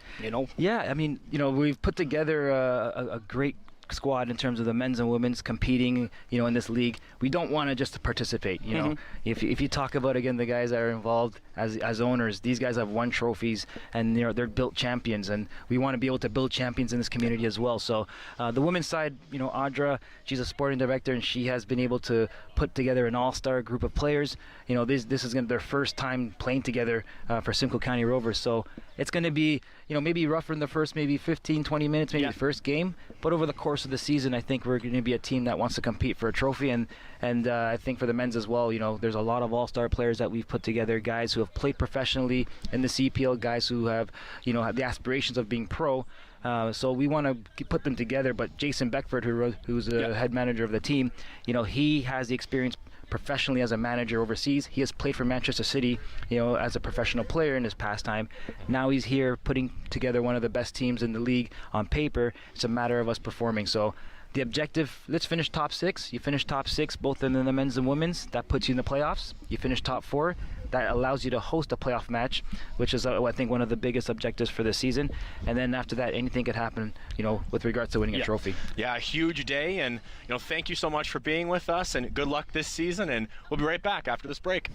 Speaker 5: Yeah, I mean, we've put together a great squad in terms of the men's and women's competing, in this league. We don't want to just participate, If you talk about, again, the guys that are involved as owners, these guys have won trophies, and they're built champions, and we want to be able to build champions in this community as well. So the women's side, Audra, she's a sporting director, and she has been able to put together an all-star group of players. This is going to be their first time playing together for Simcoe County Rovers, so it's going to be maybe rougher in the first maybe 15-20 minutes, maybe the first game, but over the course of the season, I think we're going to be a team that wants to compete for a trophy. And I think for the men's as well, there's a lot of all-star players that we've put together, guys who have played professionally in the CPL, guys who have have the aspirations of being pro. So we want to put them together. But Jason Beckford, who's the head manager of the team, he has the experience professionally as a manager overseas. He has played for Manchester City, as a professional player in his pastime. Now he's here putting together one of the best teams in the league on paper. It's a matter of us performing. So the objective, let's finish top 6. You finish top 6, both in the men's and women's, that puts you in the playoffs. You finish top 4, that allows you to host a playoff match, which is, I think, one of the biggest objectives for this season. And then after that, anything could happen, with regards to winning a trophy.
Speaker 1: Yeah, a huge day, and thank you so much for being with us, and good luck this season. And we'll be right back after this break.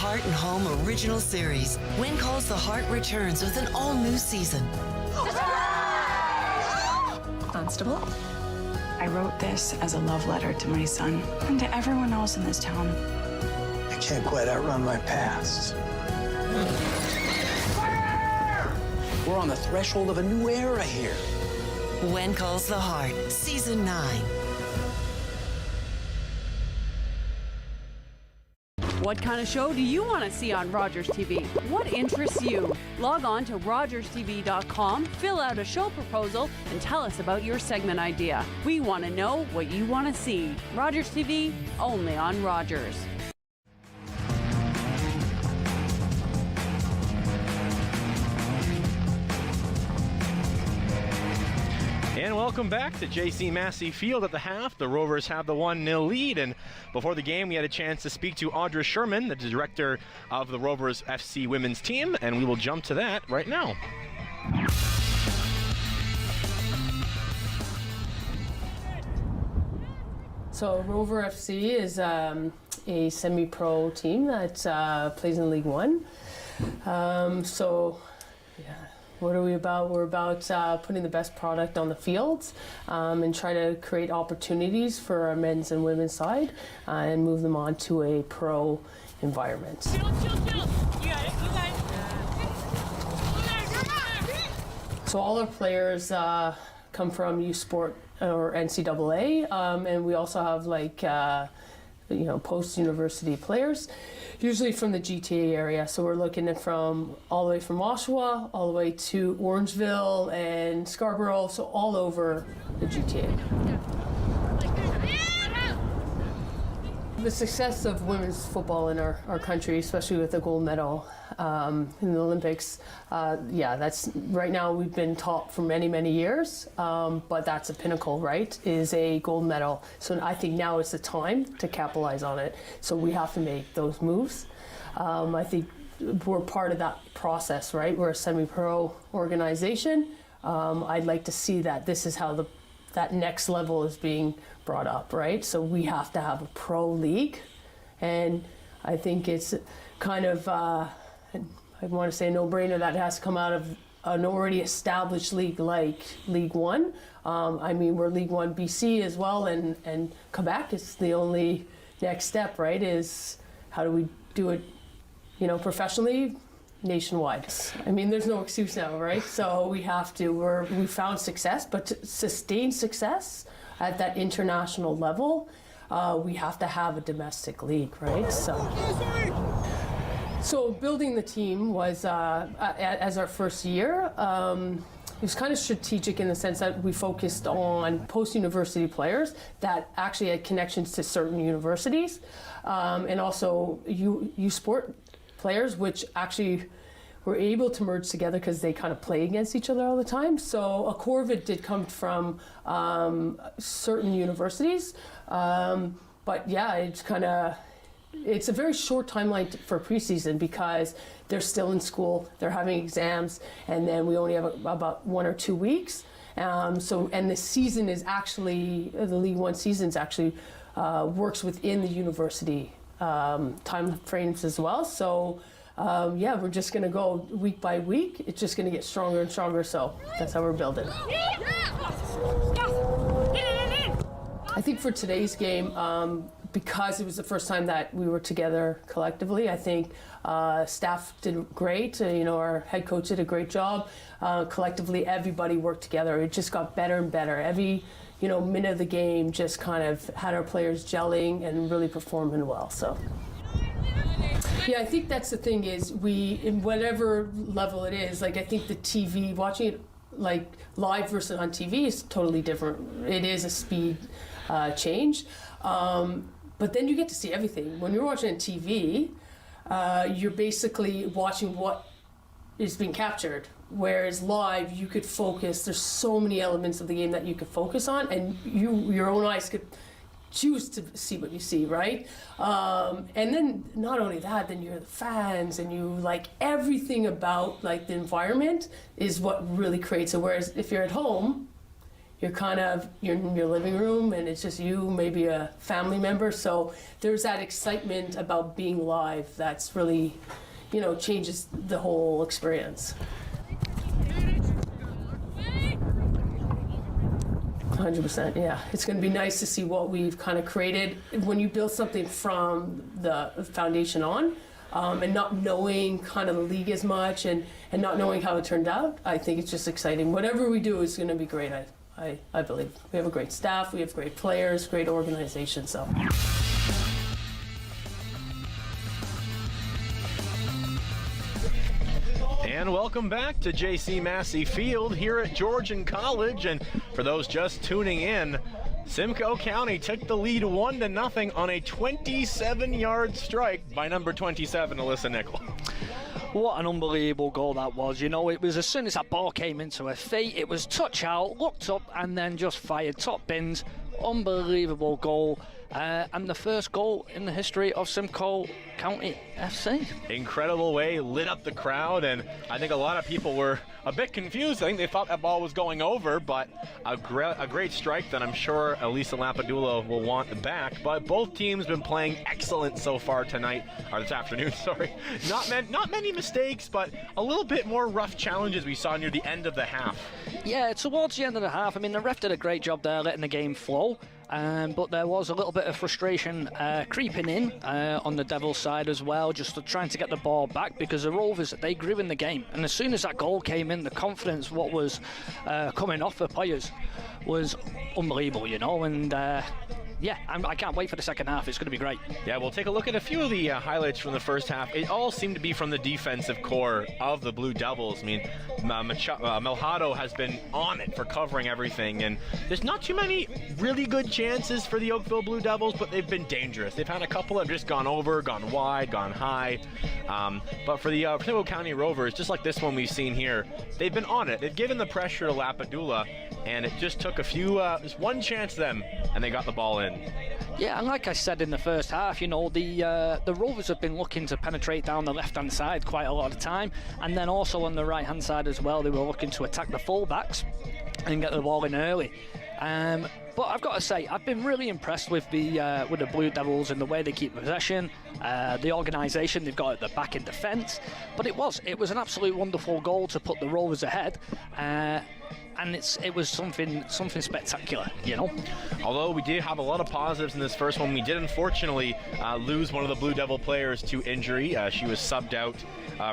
Speaker 6: Heart and Home original series. When Calls the Heart returns with an all-new season.
Speaker 7: Constable, I wrote this as a love letter to my son and to everyone else in this town.
Speaker 8: I can't quite outrun my past. We're on the threshold of a new era here.
Speaker 6: When Calls the Heart, Season 9.
Speaker 9: What kind of show do you want to see on Rogers TV? What interests you? Log on to rogerstv.com, fill out a show proposal, and tell us about your segment idea. We want to know what you want to see. Rogers TV, only on Rogers.
Speaker 1: And welcome back to JC Massey Field at the half. The Rovers have the 1-0 lead, and before the game we had a chance to speak to Audra Sherman, the director of the Rovers FC women's team, and we will jump to that right now.
Speaker 10: So Rover FC is a semi-pro team that plays in League One. What are we about? We're about putting the best product on the fields and try to create opportunities for our men's and women's side and move them on to a pro environment. So all our players come from U Sport or NCAA, and we also have post-university players, usually from the GTA area. So we're looking at all the way from Oshawa, all the way to Orangeville and Scarborough, so all over the GTA. The success of women's football in our country, especially with the gold medal in the Olympics, that's right now we've been top for many, many years, but that's a pinnacle, right, is a gold medal. So I think now is the time to capitalize on it. So we have to make those moves. I think we're part of that process, right? We're a semi-pro organization. I'd like to see that this is how that next level is being brought up, right? So we have to have a pro league, and I think it's kind of, I want to say no-brainer that has to come out of an already established league like League One. I mean, we're League One BC as well, and Quebec is the only next step, right? Is how do we do it, professionally, nationwide? I mean, there's no excuse now, right? So we have to. We found success, but to sustain success at that international level, we have to have a domestic league, right? So building the team was, as our first year, it was kind of strategic in the sense that we focused on post-university players that actually had connections to certain universities, and also U Sport players, which actually were able to merge together because they kind of play against each other all the time. So a core of it did come from certain universities, but yeah, it's a very short timeline for preseason because they're still in school, they're having exams, and then we only have about 1 or 2 weeks. And the season is actually, the League One season actually works within the university time frames as well. So we're just going to go week by week. It's just going to get stronger and stronger. So that's how we're building. I think for today's game, because it was the first time that we were together collectively, I think staff did great. Our head coach did a great job. Collectively, everybody worked together. It just got better and better. Every minute of the game just kind of had our players gelling and really performing well. So. Yeah, I think that's the thing is in whatever level it is, like I think the TV, watching it like live versus on TV is totally different. It is a speed change. But then you get to see everything. When you're watching on TV, you're basically watching what is being captured. Whereas live, you could focus. There's so many elements of the game that you could focus on, and your own eyes could choose to see what you see, right? And then not only that, then you're the fans, and you like everything about like the environment is what really creates it. Whereas if you're at home, you're in your living room and it's just you, maybe a family member. So there's that excitement about being live that's really, changes the whole experience. 100%, yeah. It's going to be nice to see what we've kind of created when you build something from the foundation on, and not knowing kind of the league as much and not knowing how it turned out. I think it's just exciting. Whatever we do is going to be great. I believe we have a great staff, we have great players, great organization. So.
Speaker 1: And welcome back to J.C. Massey Field here at Georgian College. And for those just tuning in, Simcoe County took the lead 1-0 on a 27-yard strike by number 27, Alyssa Nickel.
Speaker 2: What an unbelievable goal that was. It was as soon as that ball came into her feet, it was touch out, looked up, and then just fired top bins. Unbelievable goal. And the first goal in the history of Simcoe County FC.
Speaker 1: Incredible way, lit up the crowd, and I think a lot of people were a bit confused. I think they thought that ball was going over, but a great strike that I'm sure Elisa Lapadula will want back. But both teams been playing excellent so far tonight, or this afternoon, sorry. Not many mistakes, but a little bit more rough challenges we saw near the end of the half.
Speaker 2: Yeah, towards the end of the half, the ref did a great job there letting the game flow. But there was a little bit of frustration creeping in on the Devils side as well, just trying to get the ball back, because the Rovers, they grew in the game. And as soon as that goal came in, the confidence what was coming off the players was unbelievable, and I can't wait for the second half. It's going to be great.
Speaker 1: Yeah, we'll take a look at a few of the highlights from the first half. It all seemed to be from the defensive core of the Blue Devils. Melhado has been on it for covering everything, and there's not too many really good chances for the Oakville Blue Devils, but they've been dangerous. They've had a couple that have just gone over, gone wide, gone high. But for the Simcoe County Rovers, just like this one we've seen here, they've been on it. They've given the pressure to Lapadula, and it just took a few, just one chance to them, and they got the ball in.
Speaker 2: Yeah, and like I said in the first half, the Rovers have been looking to penetrate down the left-hand side quite a lot of time, and then also on the right-hand side as well, they were looking to attack the full-backs and get the ball in early. But I've got to say, I've been really impressed with the Blue Devils and the way they keep possession, the organisation they've got at the back in defence. But it was an absolute wonderful goal to put the Rovers ahead. And it was something spectacular, you know.
Speaker 1: Although we did have a lot of positives in this first one, we did unfortunately lose one of the Blue Devil players to injury. She was subbed out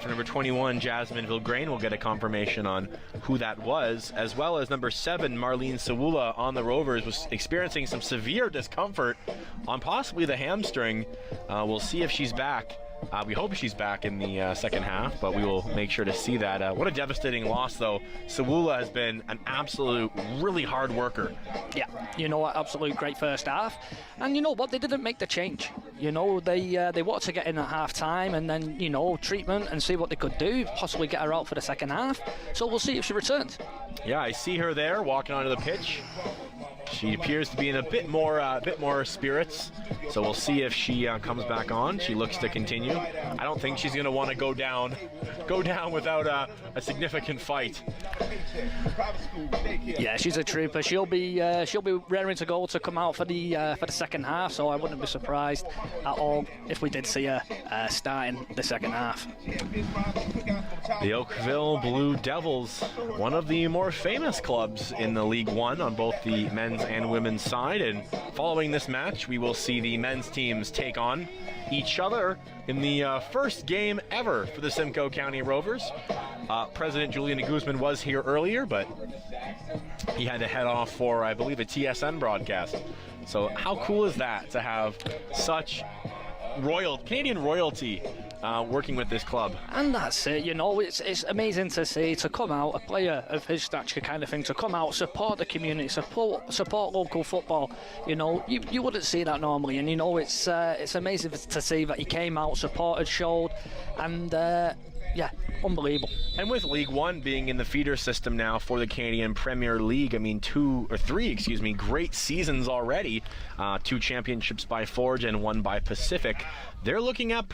Speaker 1: for number 21, Yasmine Vilgrain. We'll get a confirmation on who that was, as well as number 7, Marlene Sawula on the Rovers, was experiencing some severe discomfort on possibly the hamstring. We'll see if she's back. We hope she's back in the second half, but we will make sure to see that. What a devastating loss, though. Sawula has been an absolute, really hard worker.
Speaker 2: Yeah, you know what? Absolute great first half. And you know what? They didn't make the change. You know, they wanted to get in at half time and then, you know, treatment and see what they could do, possibly get her out for the second half. So we'll see if she returns.
Speaker 1: Yeah, I see her there walking onto the pitch. She appears to be in a bit more spirits, so we'll see if she comes back on. She looks to continue. I don't think she's going to want to go down without a significant fight.
Speaker 2: Yeah, she's a trooper. She'll be raring to go to come out for the second half. So I wouldn't be surprised at all if we did see her starting the second half.
Speaker 1: The Oakville Blue Devils, one of the more famous clubs in the League One on both the men's and women's side, and following this match we will see the men's teams take on each other in the first game ever for the Simcoe County Rovers. President Julian de Guzman was here earlier, but he had to head off for, I believe, a TSN broadcast. So how cool is that to have such Canadian royalty working with this club?
Speaker 2: And that's it, you know, it's amazing to see, to come out, a player of his stature kind of thing, to come out, support the community, support local football. You know, you wouldn't see that normally, and you know, it's amazing to see that he came out, supported, showed, and yeah, unbelievable.
Speaker 1: And with League One being in the feeder system now for the Canadian Premier League, I mean, 3 great seasons already. 2 championships by Forge and 1 by Pacific. They're looking at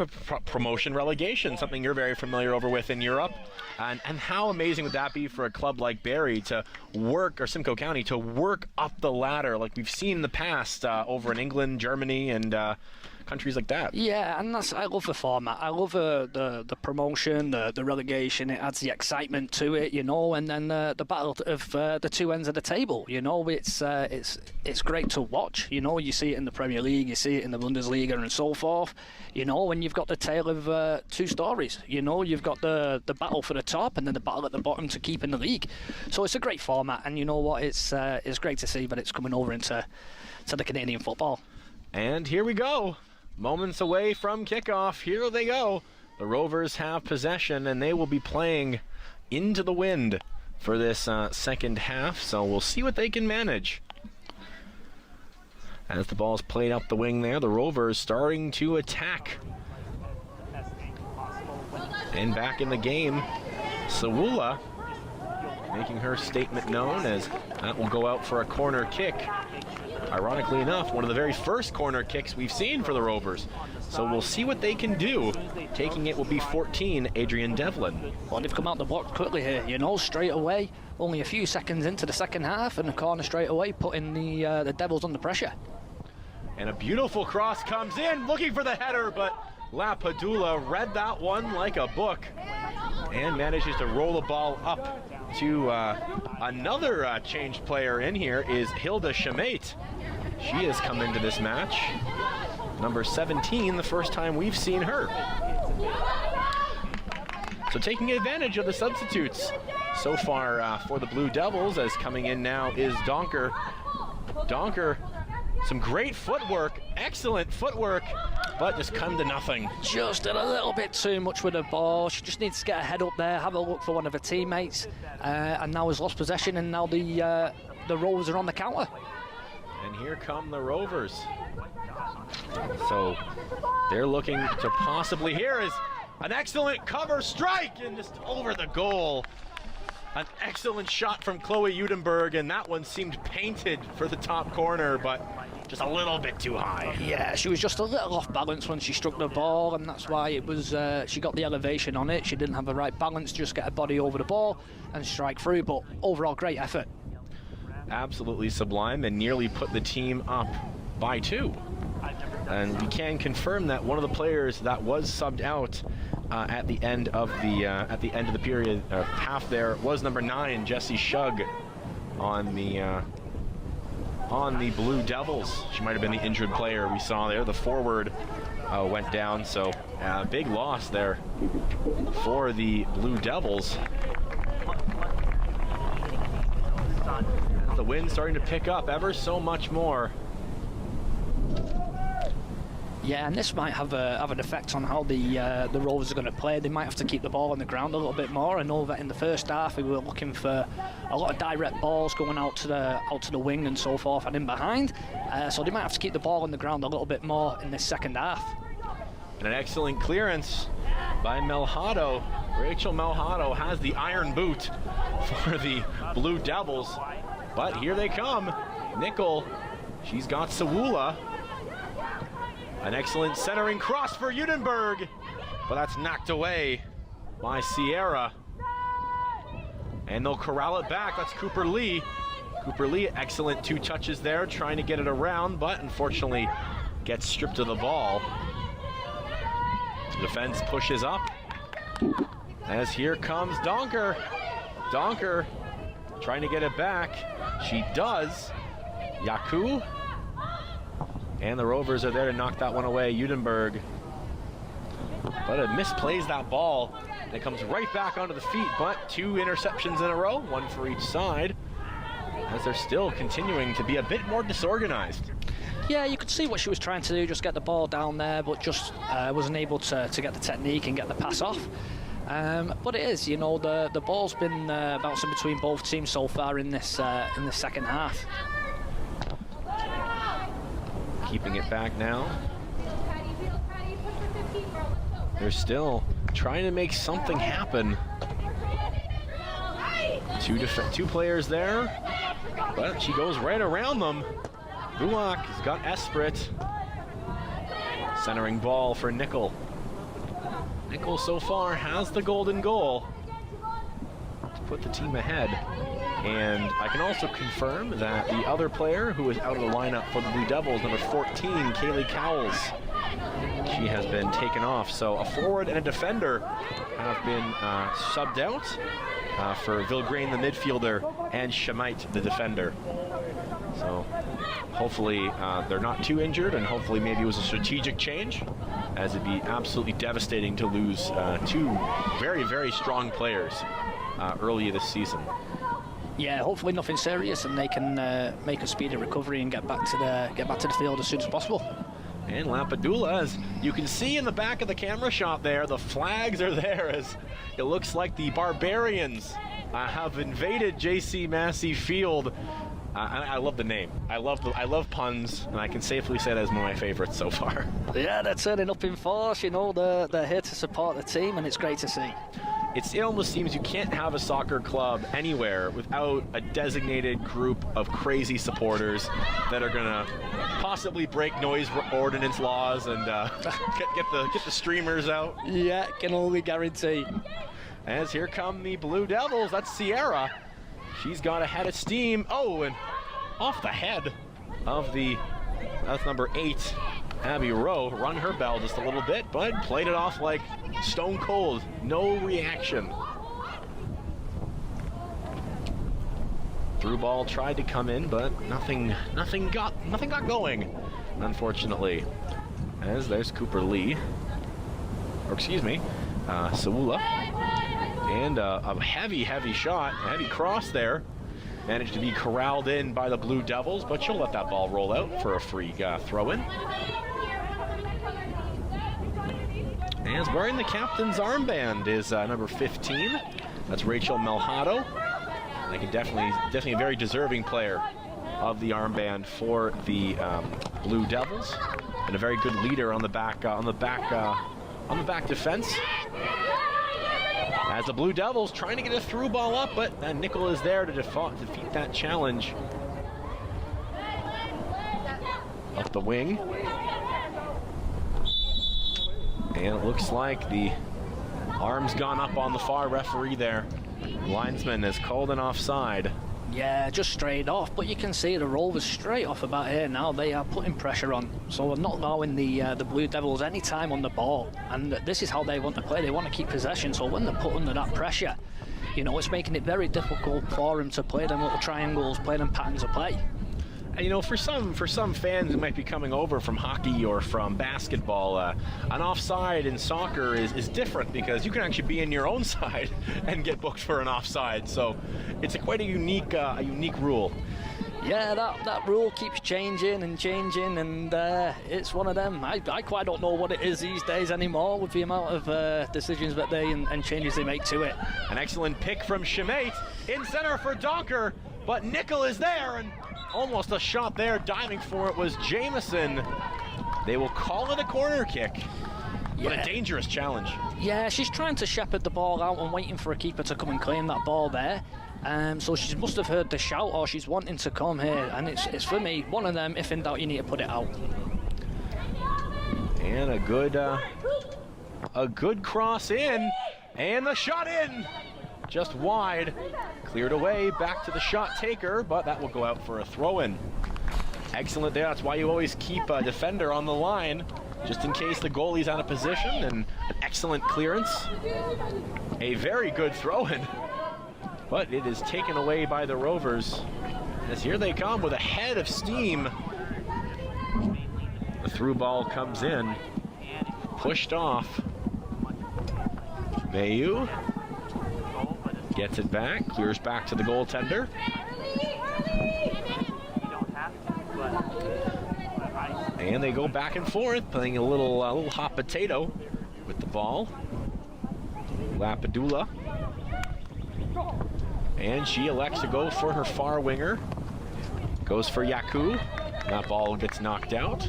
Speaker 1: promotion relegation, something you're very familiar over with in Europe. And how amazing would that be for a club like Barrie to work, or Simcoe County, to work up the ladder like we've seen in the past over in England, Germany, and countries like that.
Speaker 2: Yeah, and I love the format. I love the promotion, the relegation. It adds the excitement to it, you know, and then the battle of the two ends of the table. You know, it's great to watch. You know, you see it in the Premier League, you see it in the Bundesliga, and so forth. You know, when you've got the tale of 2 stories. You know, you've got the battle for the top, and then the battle at the bottom to keep in the league. So it's a great format, and you know what? It's great to see that it's coming over into the Canadian football.
Speaker 1: And here we go. Moments away from kickoff. Here they go. The Rovers have possession, and they will be playing into the wind for this second half, so we'll see what they can manage. As the ball's played up the wing there, the Rovers starting to attack. And back in the game, Sawula making her statement known, as that will go out for a corner kick. Ironically enough, one of the very first corner kicks we've seen for the Rovers. So we'll see what they can do. Taking it will be 14, Adrian Devlin.
Speaker 2: Well, they've come out the block quickly here, you know, straight away. Only a few seconds into the second half, and the corner straight away, putting the Devils under pressure.
Speaker 1: And a beautiful cross comes in, looking for the header, but La Padula read that one like a book and manages to roll the ball up to another changed player in here is Hilda Schmate. She has come into this match. Number 17, the first time we've seen her. So taking advantage of the substitutes so far for the Blue Devils, as coming in now is Donker. Donker, some great footwork, excellent footwork, but just come to nothing.
Speaker 2: Just did a little bit too much with the ball. She just needs to get her head up there, have a look for one of her teammates, and now has lost possession, and now the Rovers are on the counter.
Speaker 1: And here come the Rovers. So they're looking to possibly, here is an excellent cover strike, and just over the goal. An excellent shot from Chloe Udenberg, and that one seemed painted for the top corner, but just a little bit too high.
Speaker 2: Yeah, she was just a little off balance when she struck the ball, and that's why it was. She got the elevation on it. She didn't have the right balance, just get her body over the ball and strike through, but overall great effort.
Speaker 1: absolutely sublime and nearly put the team up by 2. And we can confirm that one of the players that was subbed out at the end of the period half there was number 9, Jessie Shug, on the Blue Devils. She might have been the injured player we saw there. The forward went down, so big loss there for the Blue Devils. As the wind's starting to pick up ever so much more.
Speaker 2: Yeah, and this might have an effect on how the Rovers are going to play. They might have to keep the ball on the ground a little bit more. I know that in the first half we were looking for a lot of direct balls going out to the wing and so forth and in behind. So they might have to keep the ball on the ground a little bit more in this second half.
Speaker 1: And an excellent clearance by Melhado. Rachel Melhado has the iron boot for the Blue Devils. But here they come. Nickel, she's got Sawula. An excellent centering cross for Udenberg, but that's knocked away by Sierra. And they'll corral it back. That's Cooper Lee. Cooper Lee, excellent 2 touches there, trying to get it around, but unfortunately gets stripped of the ball. The defense pushes up, as here comes Donker. Donker trying to get it back. She does. Yaku. And the Rovers are there to knock that one away. Udenberg. But it misplays that ball. And it comes right back onto the feet, but 2 interceptions in a row, 1 for each side, as they're still continuing to be a bit more disorganized.
Speaker 2: Yeah, you could see what she was trying to do, just get the ball down there, but just wasn't able to get the technique and get the pass off. But it is, you know, the ball's been bouncing between both teams so far in this second half.
Speaker 1: Keeping it back now. They're still trying to make something happen. 2 players there, but she goes right around them. Bullock has got Esprit. Centering ball for Nickel. Nickel so far has the golden goal to put the team ahead. And I can also confirm that the other player who is out of the lineup for the Blue Devils, number 14, Kaylee Cowles, she has been taken off. So a forward and a defender have been subbed out for Vilgrain, the midfielder, and Shamite, the defender. So hopefully they're not too injured, and hopefully maybe it was a strategic change, as it'd be absolutely devastating to lose 2 very, very strong players early this season.
Speaker 2: Yeah, hopefully nothing serious, and they can make a speedy recovery and get back to the field as soon as possible.
Speaker 1: And Lampadula, as you can see in the back of the camera shot there, the flags are there as it looks like the Barbarians have invaded JC Massey Field. I love the name. I love puns, and I can safely say that is one of my favorites so far.
Speaker 2: Yeah, they're turning up in force. You know, they're here to support the team, and it's great to see.
Speaker 1: It almost seems you can't have a soccer club anywhere without a designated group of crazy supporters that are gonna possibly break noise ordinance laws and get the streamers out.
Speaker 2: Yeah, can only guarantee.
Speaker 1: As here come the Blue Devils. That's Sierra. She's got a head of steam. Oh, and off the head of that's number 8, Abby Rowe. Rung her bell just a little bit, but played it off like stone cold. No reaction. Through ball tried to come in, but nothing got going, unfortunately. As there's Cooper Lee, or excuse me, Sawula. And a heavy shot, a heavy cross there. Managed to be corralled in by the Blue Devils, but she'll let that ball roll out for a free throw-in. And wearing the captain's armband is number 15. That's Rachel Melhado. I can definitely a very deserving player of the armband for the Blue Devils, and a very good leader on the back defense. As the Blue Devils trying to get a through ball up, but Nickel is there to defeat that challenge. Up the wing. And it looks like the arm's gone up on the far referee there. Linesman has called an offside.
Speaker 2: Yeah, just straight off, but you can see the Rovers straight off about here now. They are putting pressure on, so they're not allowing the Blue Devils any time on the ball, and this is how they want to play. They want to keep possession, so when they're put under that pressure, you know, it's making it very difficult for them to play them little triangles, play them patterns of play.
Speaker 1: And, you know, for some fans who might be coming over from hockey or from basketball, an offside in soccer is different because you can actually be in your own side and get booked for an offside. So it's quite a unique rule.
Speaker 2: Yeah, that rule keeps changing, and it's one of them. I quite don't know what it is these days anymore with the amount of decisions that they and changes they make to it.
Speaker 1: An excellent pick from Schmate in center for Donker, but Nickel is there, and almost a shot there. Diving for it was Jamison. They will call it a corner kick. What a dangerous challenge.
Speaker 2: Yeah, she's trying to shepherd the ball out and waiting for a keeper to come and claim that ball there. So she must have heard the shout, or she's wanting to come here, and it's for me one of them. If in doubt, you need to put it out.
Speaker 1: And a good cross in, and the shot in, just wide, cleared away, back to the shot taker, but that will go out for a throw-in. Excellent there. That's why you always keep a defender on the line, just in case the goalie's out of position. And an excellent clearance, a very good throw-in. But it is taken away by the Rovers, as here they come with a head of steam. The through ball comes in, pushed off. Mayu gets it back, clears back to the goaltender. And they go back and forth, playing a little hot potato with the ball. Lapadula. And she elects to go for her far winger. Goes for Yaku. That ball gets knocked out.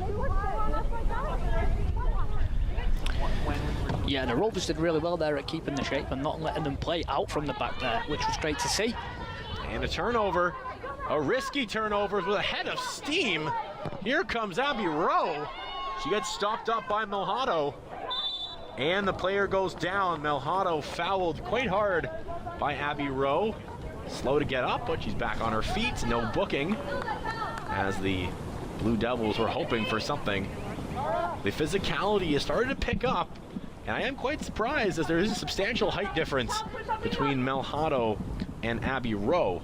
Speaker 2: Yeah, the Rovers did really well there at keeping the shape and not letting them play out from the back there, which was great to see.
Speaker 1: And a turnover. A risky turnover with a head of steam. Here comes Abby Rowe. She gets stopped up by Melhado. And the player goes down. Melhado fouled quite hard by Abby Rowe. Slow to get up, but she's back on her feet. No booking, as the Blue Devils were hoping for something. The physicality is starting to pick up, and I am quite surprised as there is a substantial height difference between Melhado and Abby Rowe.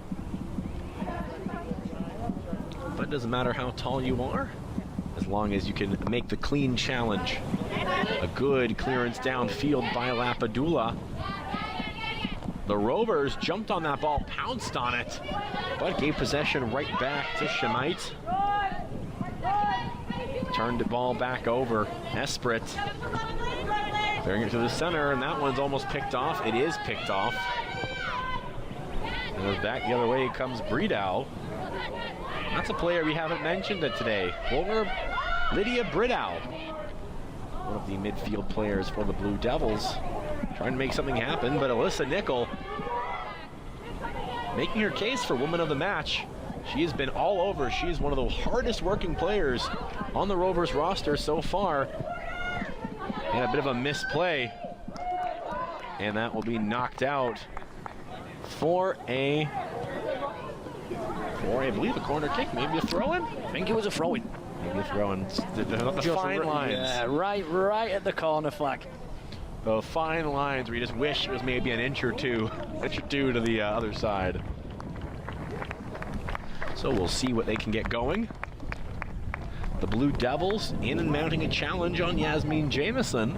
Speaker 1: But it doesn't matter how tall you are, as long as you can make the clean challenge. A good clearance downfield by Lapadula. The Rovers jumped on that ball, pounced on it, but gave possession right back to Schmate. Turned the ball back over. Esprit clearing it to the center, and that one's almost picked off. It is picked off. And back the other way comes Bridow. That's a player we haven't mentioned today. Over Lydia Bridow, one of the midfield players for the Blue Devils. Trying to make something happen, but Alyssa Nickel making her case for Woman of the Match. She has been all over. She's one of the hardest working players on the Rovers roster so far. And a bit of a misplay. And that will be knocked out for I believe a corner kick, maybe a throw-in?
Speaker 2: I think it was a throw-in.
Speaker 1: Maybe a throw-in. The fine lines.
Speaker 2: Yeah, right at the corner flag.
Speaker 1: The fine lines where you just wish it was maybe an inch or two to the other side. So we'll see what they can get going. The Blue Devils in and mounting a challenge on Yasmine Jamison.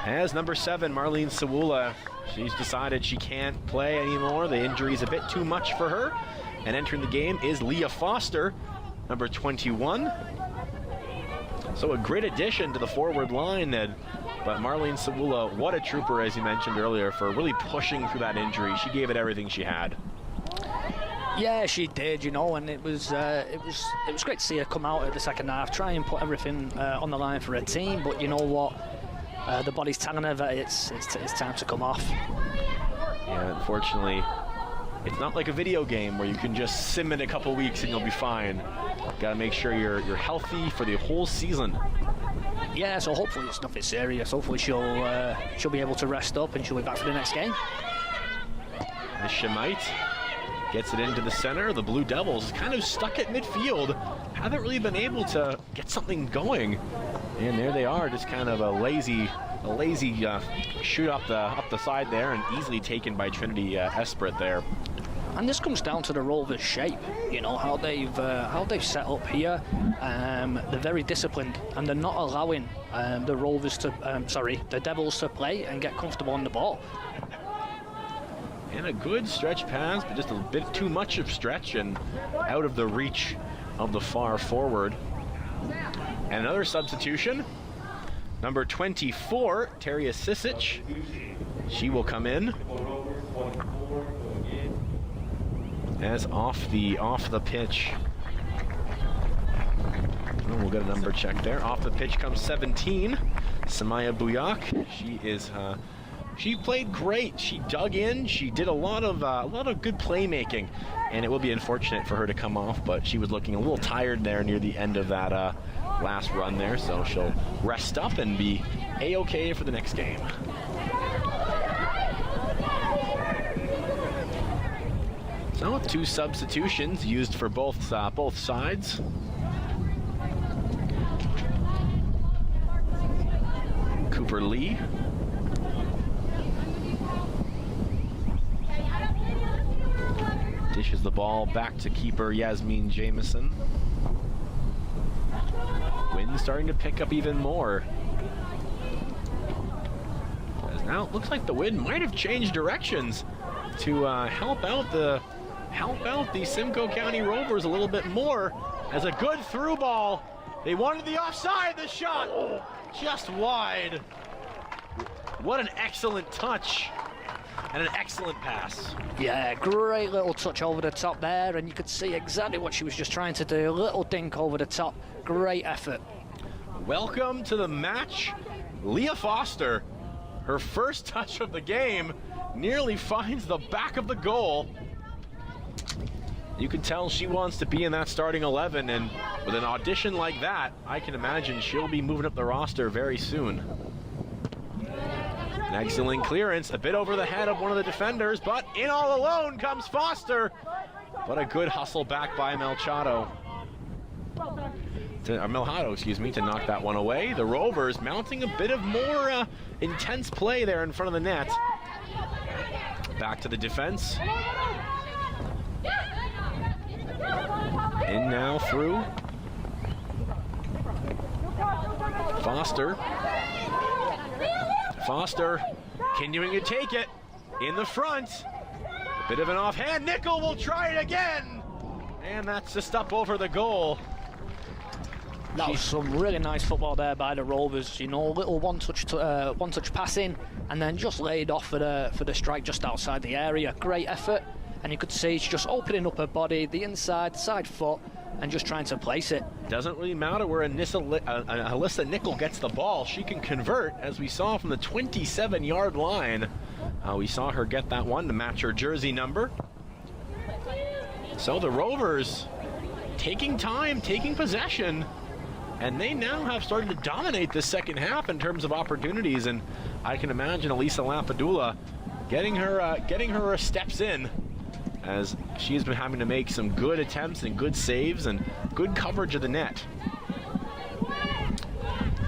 Speaker 1: As number 7, Marlene Sawula, she's decided she can't play anymore. The injury's a bit too much for her. And entering the game is Leah Foster, number 21. So a great addition to the forward line, Ned. But Marlene Sawula, what a trooper, as you mentioned earlier, for really pushing through that injury. She gave it everything she had.
Speaker 2: Yeah, she did, you know, and it was great to see her come out at the second half, try and put everything on the line for her team. But you know what? The body's telling her that it's time to come off.
Speaker 1: Yeah, unfortunately, It's not like a video game where you can just sim in a couple weeks and you'll be fine. Got to make sure you're healthy for the whole season.
Speaker 2: Yeah, so hopefully it's nothing serious. Hopefully she'll be able to rest up and she'll be back for the next game.
Speaker 1: The Shemite gets it into the center. The Blue Devils kind of stuck at midfield. Haven't really been able to get something going. And there they are, just kind of a lazy shoot up the side there, and easily taken by Trinity Esprit there.
Speaker 2: And this comes down to the Rovers' shape, you know, how they've set up here. They're very disciplined, and they're not allowing the Devils to play and get comfortable on the ball.
Speaker 1: And a good stretch pass, but just a bit too much of stretch and out of the reach of the far forward. And another substitution, number 24, Teria Sisic. She will come in as off the pitch. And we'll get a number check there. Off the pitch comes 17, Samaya Buyak. She played great. She dug in. She did a lot of good playmaking, and it will be unfortunate for her to come off. But she was looking a little tired there near the end of that last run there, so she'll rest up and be a-okay for the next game. So 2 substitutions used for both sides. Cooper Lee. Dishes the ball back to keeper Yasmine Jamison. Wind starting to pick up even more. As now it looks like the wind might have changed directions to help out the Simcoe County Rovers a little bit more. As a good through ball. They wanted the offside, the shot just wide. What an excellent touch. And an excellent pass.
Speaker 2: Yeah, great little touch over the top there, and you could see exactly what she was just trying to do. A little dink over the top. Great effort.
Speaker 1: Welcome to the match, Leah Foster. Her first touch of the game nearly finds the back of the goal. You can tell she wants to be in that starting 11, and with an audition like that, I can imagine she'll be moving up the roster very soon. An excellent clearance, a bit over the head of one of the defenders, but in all alone comes Foster. But a good hustle back by Melhado, to knock that one away. The Rovers mounting a bit of more intense play there in front of the net. Back to the defense. In now through. Foster continuing to take it in the front. A bit of an offhand. Nickel will try it again. And that's just up over the goal.
Speaker 2: That was some really nice football there by the Rovers. You know, a little one-touch passing, and then just laid off for the strike just outside the area. Great effort, and you could see she's just opening up her body, the side foot, and just trying to place it. Doesn't really matter where
Speaker 1: Alyssa Nickel gets the ball. She can convert, as we saw from the 27-yard line. We saw her get that one to match her jersey number. So the Rovers taking time, taking possession, and they now have started to dominate the second half in terms of opportunities. And I can imagine Elisa Lapadula getting her steps in, as she's been having to make some good attempts and good saves and good coverage of the net.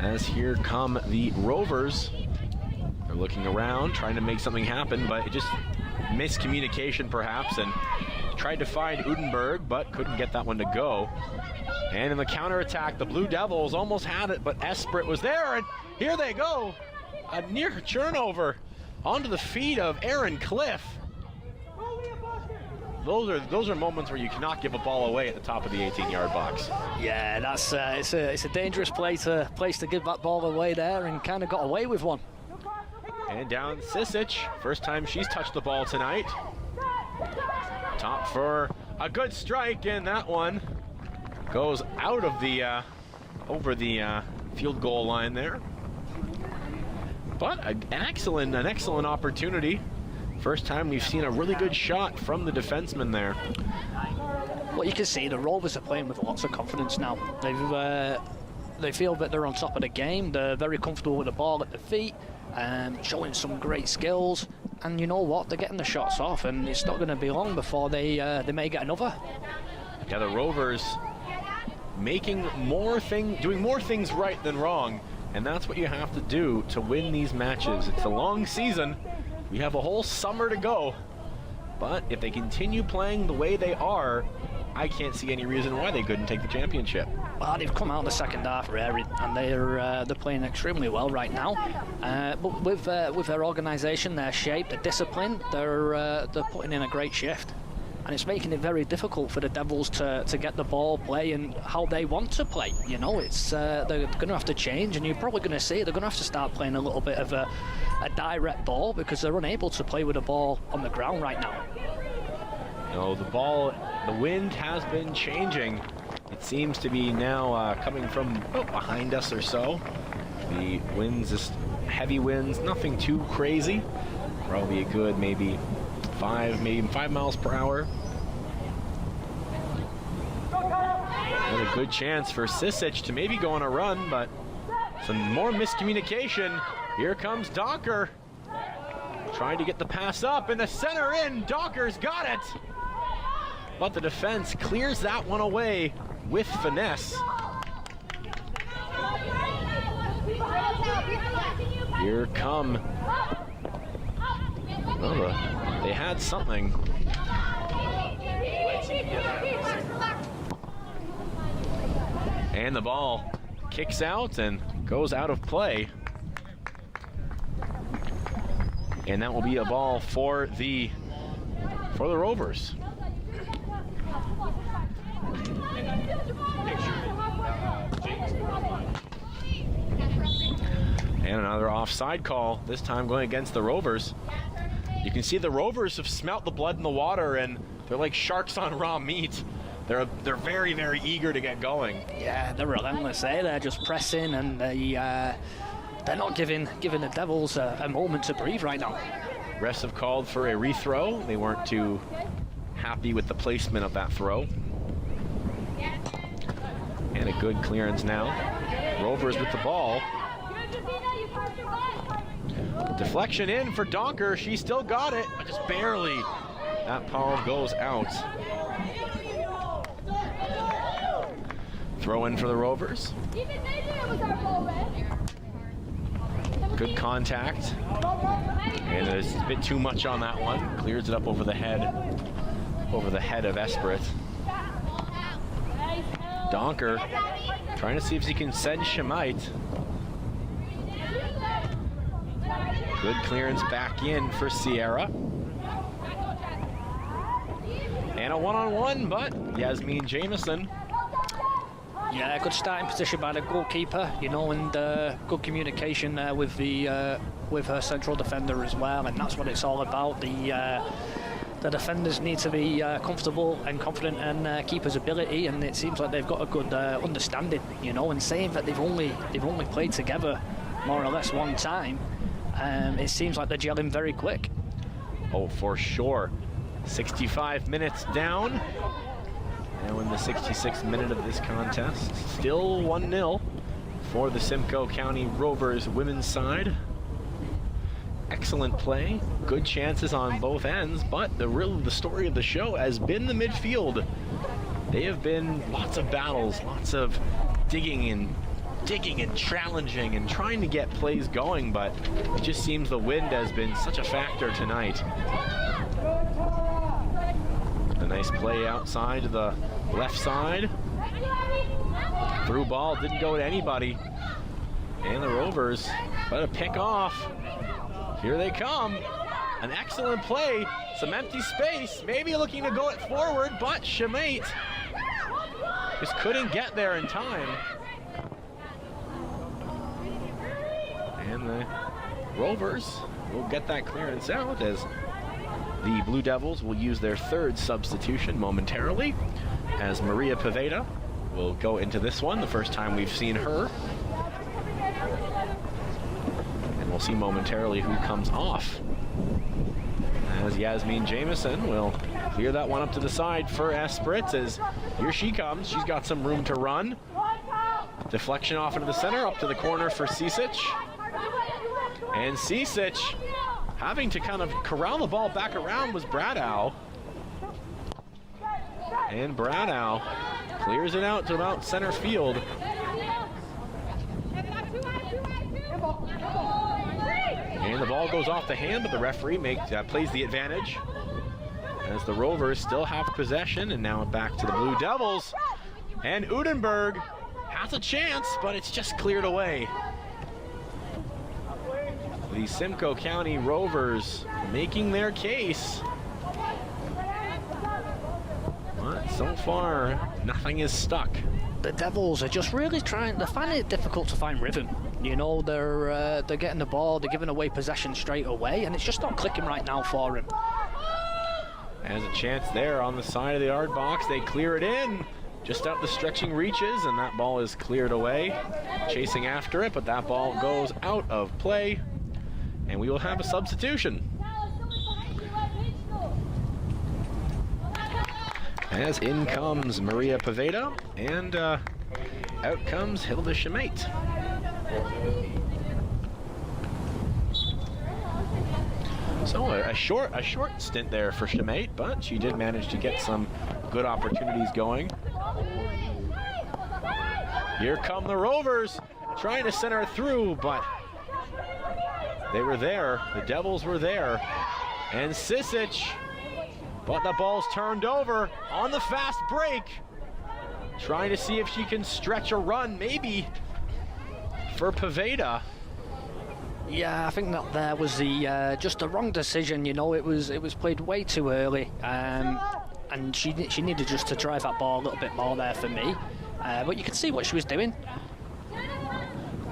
Speaker 1: As here come the Rovers. They're looking around, trying to make something happen, but it just miscommunication perhaps, and tried to find Udenberg, but couldn't get that one to go. And in the counterattack, the Blue Devils almost had it, but Esprit was there, and here they go. A near turnover onto the feet of Aaron Cliff. Those are moments where you cannot give a ball away at the top of the 18-yard box.
Speaker 2: Yeah, that's it's a dangerous place to give that ball away there, and kind of got away with one.
Speaker 1: And down Sisic, first time she's touched the ball tonight. Top for a good strike, and that one goes out of the over the field goal line there. But an excellent opportunity First time we've seen a really good shot from the defenseman there.
Speaker 2: Well, you can see the Rovers are playing with lots of confidence now. They feel that they're on top of the game. They're very comfortable with the ball at their feet, showing some great skills. And you know what? They're getting the shots off, and it's not going to be long before they may get another.
Speaker 1: Yeah, the Rovers doing more things right than wrong, and that's what you have to do to win these matches. It's a long season. We have a whole summer to go, but if they continue playing the way they are, I can't see any reason why they couldn't take the championship.
Speaker 2: Well, they've come out in the second half, really, and they're playing extremely well right now. But with their organisation, their shape, their discipline, they're putting in a great shift, and it's making it very difficult for the Devils to get the ball, play, and how they want to play. You know, it's they're going to have to change, and you're probably going to see they're going to have to start playing a little bit of a direct ball, because they're unable to play with the ball on the ground right now.
Speaker 1: No, the wind has been changing. It seems to be now coming from behind us or so. The winds, just heavy winds, nothing too crazy. Probably a good maybe 5 miles per hour. There's a good chance for Sisic to maybe go on a run, but some more miscommunication. Here comes Docker, trying to get the pass up in the center in. Docker's got it, but the defense clears that one away with finesse. Here come. Oh, they had something. And the ball kicks out and goes out of play. And that will be a ball for the Rovers. And another offside call, this time going against the Rovers. You can see the Rovers have smelt the blood in the water, and they're like sharks on raw meat. They're very, very eager to get going.
Speaker 2: Yeah, they're relentless. They're just pressing, and they're not giving the Devils a moment to breathe right now.
Speaker 1: Refs have called for a rethrow. They weren't too happy with the placement of that throw. And a good clearance now. Rovers with the ball. Deflection in for Donker. She still got it, but just barely. That ball goes out. Throw in for the Rovers. Good contact. And there's a bit too much on that one. Clears it up over the head of Esprit. Donker trying to see if he can send Schmeidt. Good clearance back in for Sierra. And a one-on-one, but Yasmine Jamison.
Speaker 2: Yeah, good starting position by the goalkeeper, you know, and good communication there with her central defender as well, and that's what it's all about. The defenders need to be comfortable and confident in keeper's ability, and it seems like they've got a good understanding, you know, and saying that they've only played together more or less one time. It seems like they're gelling very quick.
Speaker 1: Oh, for sure. 65 minutes down. Now in the 66th minute of this contest. Still 1-0 for the Simcoe County Rovers women's side. Excellent play. Good chances on both ends, but the story of the show has been the midfield. They have been lots of battles, lots of digging and challenging and trying to get plays going, but it just seems the wind has been such a factor tonight. A nice play outside to the left side. Through ball, didn't go to anybody. And the Rovers better pick off. Here they come. An excellent play. Some empty space. Maybe looking to go it forward, but Schmeidt just couldn't get there in time. And the Rovers will get that clearance out as the Blue Devils will use their third substitution momentarily, as Maria Poveda will go into this one, the first time we've seen her. And we'll see momentarily who comes off Yasmine Jamison will clear that one up to the side for Esprit as here she comes. She's got some room to run. Deflection off into the center, up to the corner for Cicic. And Cicic having to kind of corral the ball back around was Bradow. And Bradow clears it out to about center field. And the ball goes off the hand, but the referee plays the advantage as the Rovers still have possession, and now back to the Blue Devils. And Udenberg has a chance, but it's just cleared away. The Simcoe County Rovers making their case. But so far, nothing is stuck.
Speaker 2: The Devils are just really trying, they're finding it difficult to find rhythm. You know, they're getting the ball, they're giving away possession straight away, and it's just not clicking right now for him.
Speaker 1: Has a chance there on the side of the yard box. They clear it in, just out the stretching reaches, and that ball is cleared away. Chasing after it, but that ball goes out of play, and we will have a substitution. As in comes Maria Poveda, and out comes Hilda Schmate. So a short stint there for Schmate, but she did manage to get some good opportunities going. Here come the Rovers, trying to center through, but they were there. The Devils were there. And Cicic, but the ball's turned over on the fast break. Trying to see if she can stretch a run, maybe, for Poveda.
Speaker 2: Yeah, I think that there was just the wrong decision. You know, it was played way too early, and she needed just to drive that ball a little bit more there for me. But you can see what she was doing.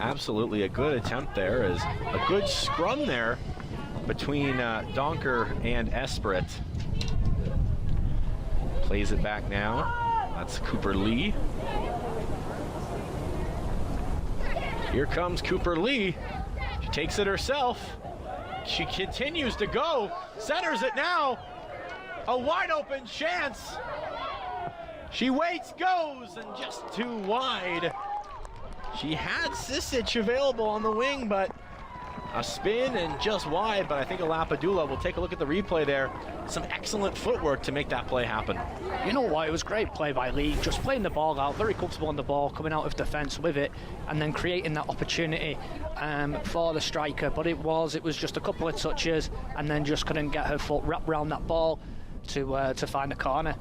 Speaker 1: Absolutely a good attempt there, as a good scrum there between Donker and Esprit. Plays it back now. That's Cooper Lee. Here comes Cooper Lee. She takes it herself. She continues to go. Centers it now. A wide open chance. She waits, goes, and just too wide. She had Cicic available on the wing, but a spin and just wide, but I think Lapadula will take a look at the replay there. Some excellent footwork to make that play happen.
Speaker 2: You know what, it was great play by Lee, just playing the ball out, very comfortable on the ball, coming out of defence with it, and then creating that opportunity for the striker. But it was just a couple of touches, and then just couldn't get her foot wrapped around that ball to find a corner.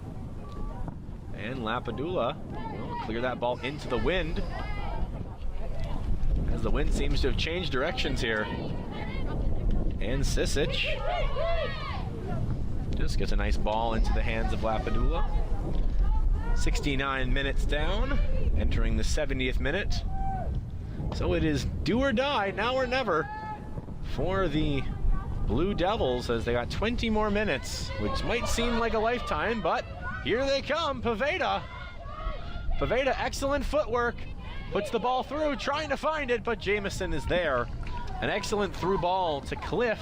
Speaker 1: And Lapadula will clear that ball into the wind, as the wind seems to have changed directions here. And Cicic just gets a nice ball into the hands of Lapadula. 69 minutes down, entering the 70th minute. So it is do or die, now or never, for the Blue Devils, as they got 20 more minutes, which might seem like a lifetime, but here they come. Poveda, excellent footwork. Puts the ball through, trying to find it, but Jamison is there. An excellent through ball to Cliff,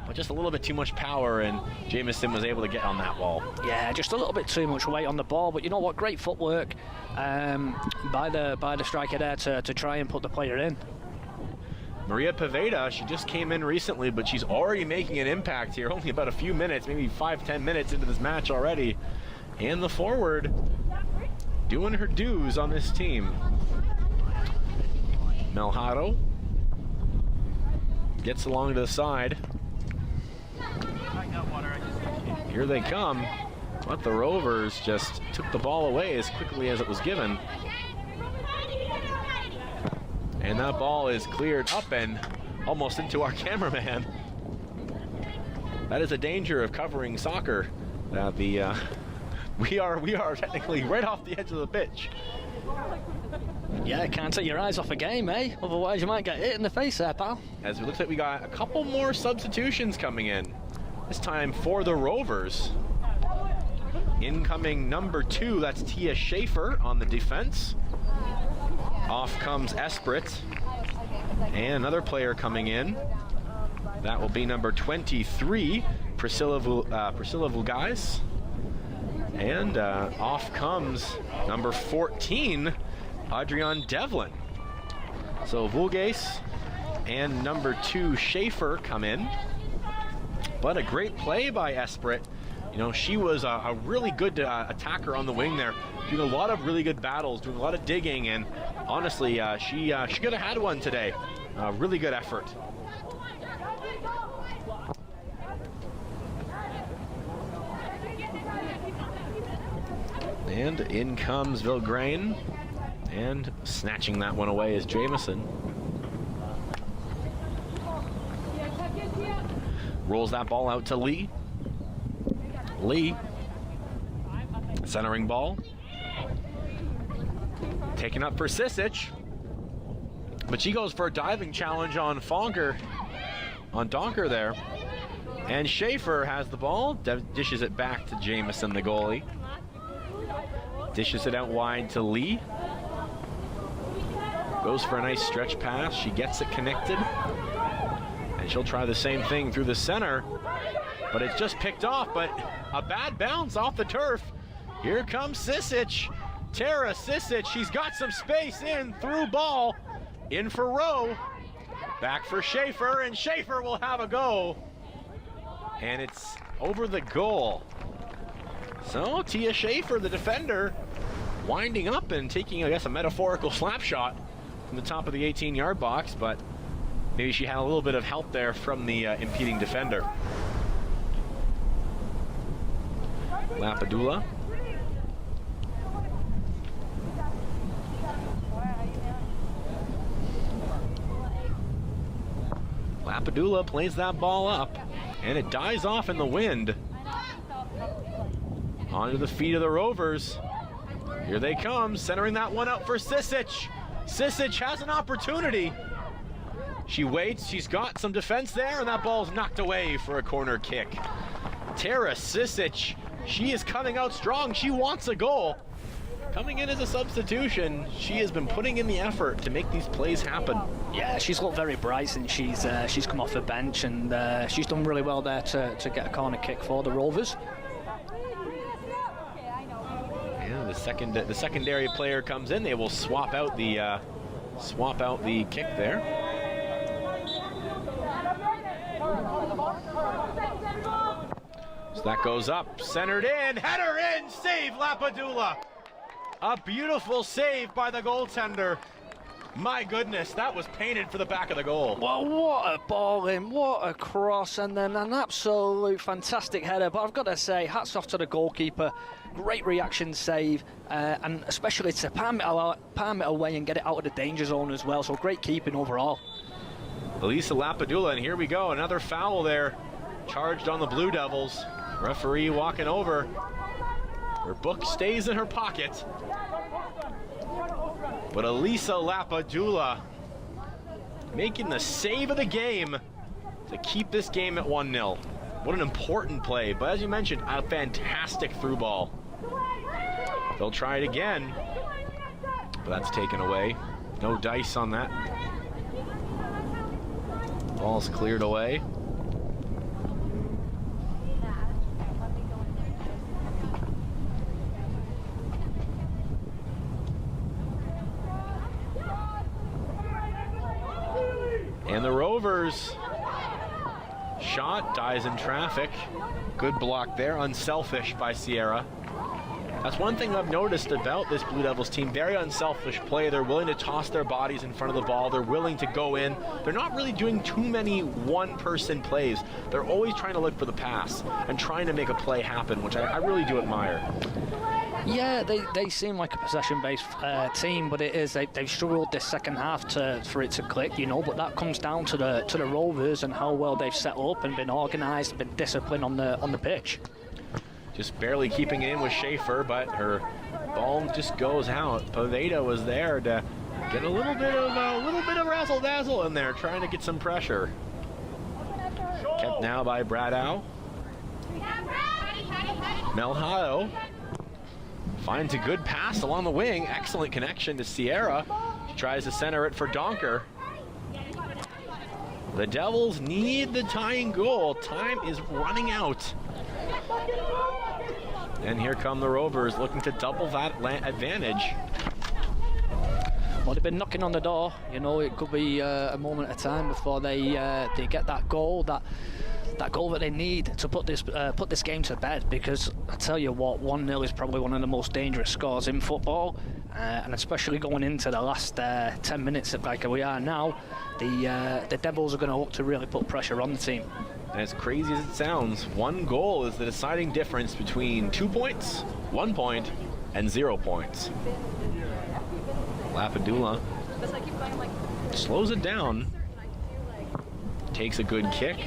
Speaker 1: but just a little bit too much power, and Jamison was able to get on that ball.
Speaker 2: Yeah, just a little bit too much weight on the ball, but you know what? Great footwork by the striker there to try and put the player in.
Speaker 1: Maria Poveda, she just came in recently, but she's already making an impact here. Only about a few minutes, maybe 5-10 minutes into this match already. And the forward doing her dues on this team. Melhado gets along to the side. Here they come, but the Rovers just took the ball away as quickly as it was given. And that ball is cleared up and almost into our cameraman. That is a danger of covering soccer. We are technically right off the edge of the pitch.
Speaker 2: Yeah, can't take your eyes off a game, eh? Otherwise you might get hit in the face there, pal.
Speaker 1: As it looks like we got a couple more substitutions coming in. This time for the Rovers. Incoming number 2, that's Tia Schaefer on the defense. Off comes Esprit. And another player coming in. That will be number 23, Priscilla Vulgais. And off comes number 14, Adrian Devlin. So Vulgais and number 2, Schaefer, come in. But a great play by Esprit. You know, she was a really good attacker on the wing there, doing a lot of really good battles, doing a lot of digging, and honestly, she could have had one today. Really good effort. And in comes Vilgrain, and snatching that one away is Jamison. Rolls that ball out to Lee. Lee, centering ball. Taken up for Sisic. But she goes for a diving challenge on Donker there. And Schaefer has the ball, dishes it back to Jamison, the goalie. Dishes it out wide to Lee. Goes for a nice stretch pass. She gets it connected. And she'll try the same thing through the center. But it's just picked off, but a bad bounce off the turf. Here comes Sisic. Tara Sisic, she's got some space in, through ball. In for Rowe. Back for Schaefer, and Schaefer will have a go. And it's over the goal. So Tia Schaefer, the defender, winding up and taking, I guess, a metaphorical slap shot from the top of the 18-yard box, but maybe she had a little bit of help there from the impeding defender. Lapadula. Lapadula plays that ball up, and it dies off in the wind. Onto the feet of the Rovers. Here they come, centering that one out for Sisic. Sisic has an opportunity. She waits, she's got some defense there, and that ball's knocked away for a corner kick. Tara Sisic, she is coming out strong. She wants a goal. Coming in as a substitution, she has been putting in the effort to make these plays happen.
Speaker 2: Yeah, she's looked very bright since she's come off the bench, and she's done really well there to get a corner kick for the Rovers.
Speaker 1: Yeah, the secondary player comes in. They will swap out the kick there. So that goes up, centered in, header in, save Lapadula. A beautiful save by the goaltender. My goodness, that was painted for the back of the goal.
Speaker 2: Well, what a ball in, what a cross, and then an absolute fantastic header. But I've got to say, hats off to the goalkeeper. Great reaction save, and especially to palm it away and get it out of the danger zone as well. So great keeping overall.
Speaker 1: Elisa Lapadula, and here we go, another foul there. Charged on the Blue Devils. Referee walking over. Her book stays in her pocket. But Elisa Lapadula making the save of the game to keep this game at 1-0. What an important play, but as you mentioned, a fantastic through ball. They'll try it again, but that's taken away. No dice on that. Ball's cleared away. And the Rovers shot dies in traffic. Good block there, unselfish by Sierra. That's one thing I've noticed about this Blue Devils team, very unselfish play. They're willing to toss their bodies in front of the ball. They're willing to go in. They're not really doing too many one-person plays. They're always trying to look for the pass and trying to make a play happen, which I really do admire.
Speaker 2: Yeah, they seem like a possession-based team, but it is they've struggled this second half for it to click, you know. But that comes down to the Rovers and how well they've set up and been organised, been disciplined on the pitch.
Speaker 1: Just barely keeping it in with Schaefer, but her ball just goes out. Poveda was there to get a little bit of razzle-dazzle in there, trying to get some pressure. Kept now by Bradow. Melhado finds a good pass along the wing. Excellent connection to Sierra. She tries to center it for Donker. The Devils need the tying goal. Time is running out. And here come the Rovers looking to double that advantage.
Speaker 2: Well, they've been knocking on the door. You know, it could be a moment of time before they get that goal, that goal that they need to put this game to bed. Because I tell you what, 1-0 is probably one of the most dangerous scores in football, and especially going into the last 10 minutes like we are now, the Devils are going to look to really put pressure on the team.
Speaker 1: And as crazy as it sounds, 1 goal is the deciding difference between 2 points, 1 point, and 0 points. Lapadula slows it down, takes a good kick.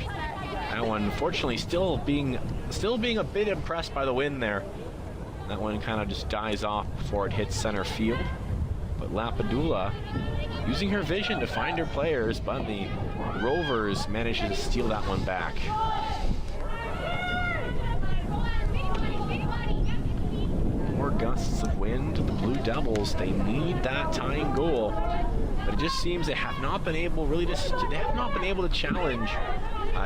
Speaker 1: That one, unfortunately, still being a bit impressed by the wind there. That one kind of just dies off before it hits center field. But Lapadula using her vision to find her players, but the Rovers manages to steal that one back. More gusts of wind. The Blue Devils, they need that tying goal, but it just seems they have not been able to challenge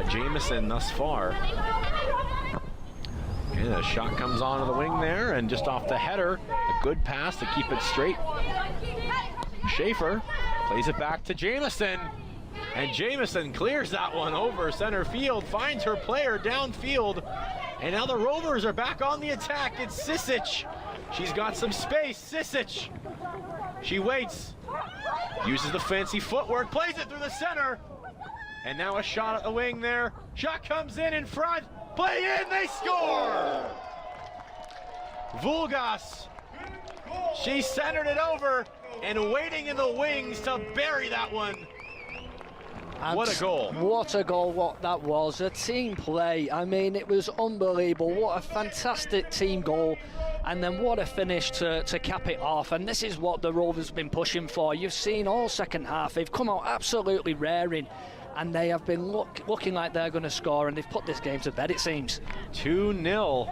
Speaker 1: Jamieson thus far. And a shot comes onto the wing there, and just off the header, a good pass to keep it straight. Schaefer plays it back to Jamieson, and Jamieson clears that one over center field, finds her player downfield, and now the Rovers are back on the attack. It's Sisic. She's got some space. Sisic. She waits, uses the fancy footwork, plays it through the center, and now a shot at the wing there. Shot comes in front. Play in, they score! Vulgas. She centered it over and waiting in the wings to bury that one. What a goal.
Speaker 2: What a goal what that was. A team play. I mean, it was unbelievable. What a fantastic team goal. And then what a finish to cap it off. And this is what the Rovers have been pushing for. You've seen all second half. They've come out absolutely raring. And they have been looking like they're going to score. And they've put this game to bed, it seems.
Speaker 1: 2-0.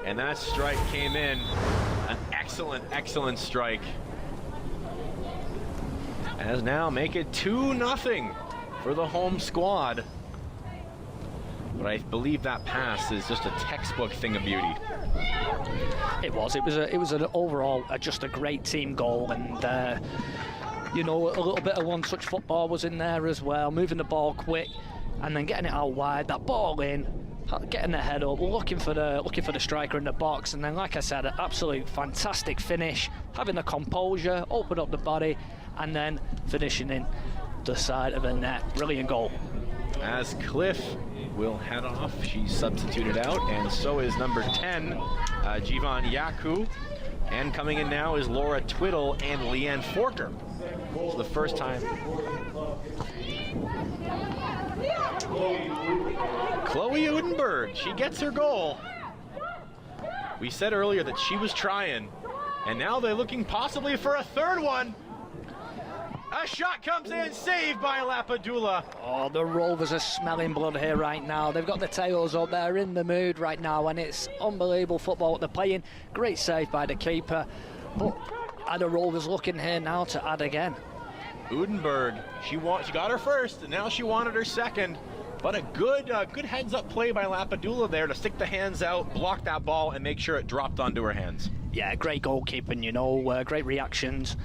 Speaker 1: And that strike came in. An excellent, excellent strike. As now make it 2-0 for the home squad. But I believe that pass is just a textbook thing of beauty.
Speaker 2: It was an overall just a great team goal, and you know, a little bit of one-touch football was in there as well, moving the ball quick and then getting it out wide, that ball in, getting the head up, looking for the striker in the box, and then, like I said, an absolute fantastic finish, having the composure, open up the body, and then finishing in the side of the net. Brilliant goal.
Speaker 1: As Cliff will head off, she's substituted out, and so is number 10, Jivan Yaku. And coming in now is Laura Twiddle and Leanne Forker. For the first time. Chloe Udenberg, she gets her goal. We said earlier that she was trying, and now they're looking possibly for a third one. A shot comes in, saved by Lapadula.
Speaker 2: Oh, the Rovers are smelling blood here right now. They've got the tails up, they're in the mood right now, and it's unbelievable football that they're playing. Great save by the keeper. But are the Rovers looking here now to add again?
Speaker 1: Udenberg, she got her first, and now she wanted her second. But a good heads-up play by Lapadula there to stick the hands out, block that ball, and make sure it dropped onto her hands.
Speaker 2: Yeah, great goalkeeping, you know, great reactions.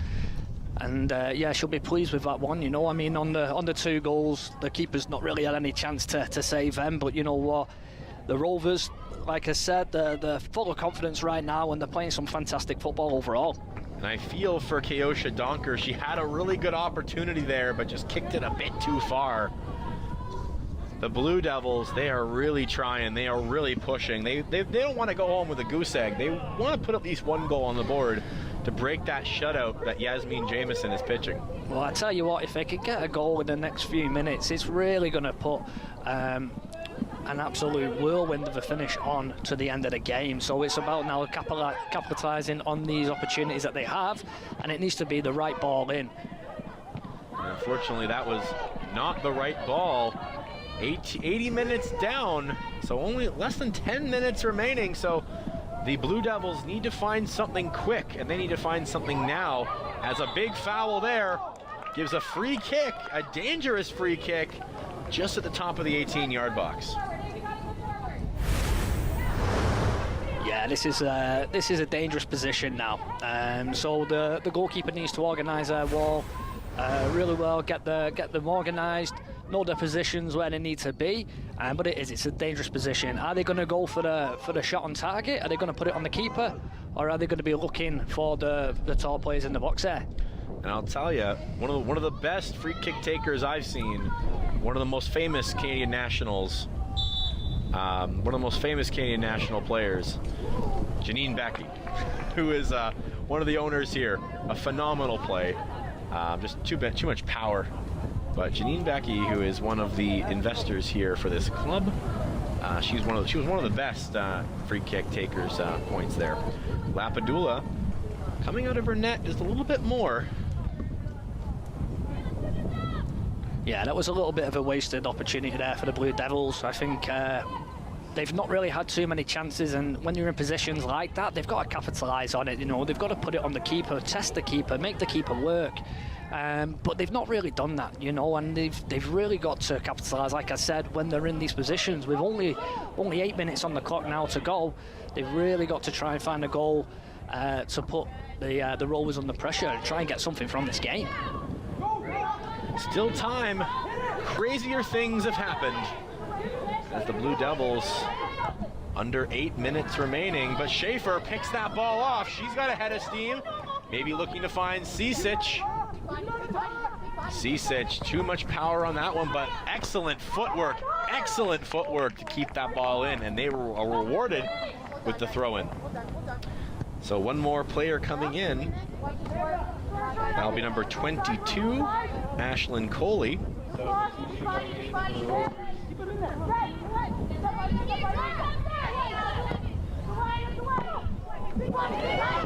Speaker 2: And yeah, she'll be pleased with that one, you know. I mean, on the 2 goals, the keeper's not really had any chance to save them. But you know what? The Rovers, like I said, they're full of confidence right now, and they're playing some fantastic football overall.
Speaker 1: And I feel for Keosha Donker. She had a really good opportunity there, but just kicked it a bit too far. The Blue Devils, they are really trying. They are really pushing. They don't want to go home with a goose egg. They want to put at least 1 goal on the board to break that shutout that Yasmine Jamieson is pitching.
Speaker 2: Well, I tell you what, if they could get a goal in the next few minutes, it's really going to put an absolute whirlwind of a finish on to the end of the game. So it's about now capitalising on these opportunities that they have, and it needs to be the right ball in.
Speaker 1: Unfortunately, that was not the right ball. 80 minutes down, so only less than 10 minutes remaining. So the Blue Devils need to find something quick, and they need to find something now, as a big foul there. gives a free kick, a dangerous free kick, just at the top of the 18-yard box.
Speaker 2: Yeah, this is a dangerous position now. So the goalkeeper needs to organise their wall really well, get them organised, know their positions where they need to be. But it's a dangerous position. Are they going to go for the shot on target? Are they going to put it on the keeper, or are they going to be looking for the tall players in the box there?
Speaker 1: And I'll tell you, one of the best free kick takers I've seen, one of the most famous Canadian nationals, one of the most famous Canadian national players, Janine Becky, who is one of the owners here. A phenomenal play, just too much power. But Janine Becky, who is one of the investors here for this club, she was one of the best free kick takers points there. Lapadula coming out of her net just a little bit more.
Speaker 2: Yeah, that was a little bit of a wasted opportunity there for the Blue Devils. I think they've not really had too many chances, and when you're in positions like that, they've got to capitalise on it. You know, they've got to put it on the keeper, test the keeper, make the keeper work. But they've not really done that, you know, and they've really got to capitalise, like I said, when they're in these positions. With only 8 minutes on the clock now to go, they've really got to try and find a goal to put the Rovers under pressure and try and get something from this game.
Speaker 1: Still time. Crazier things have happened as the Blue Devils, under 8 minutes remaining, but Schaefer picks that ball off. She's got a head of steam, maybe looking to find Cicic. Cicic, too much power on that one, but excellent footwork to keep that ball in, and they were rewarded with the throw-in. So one more player coming in. That'll be number 22, Ashlynn Coley.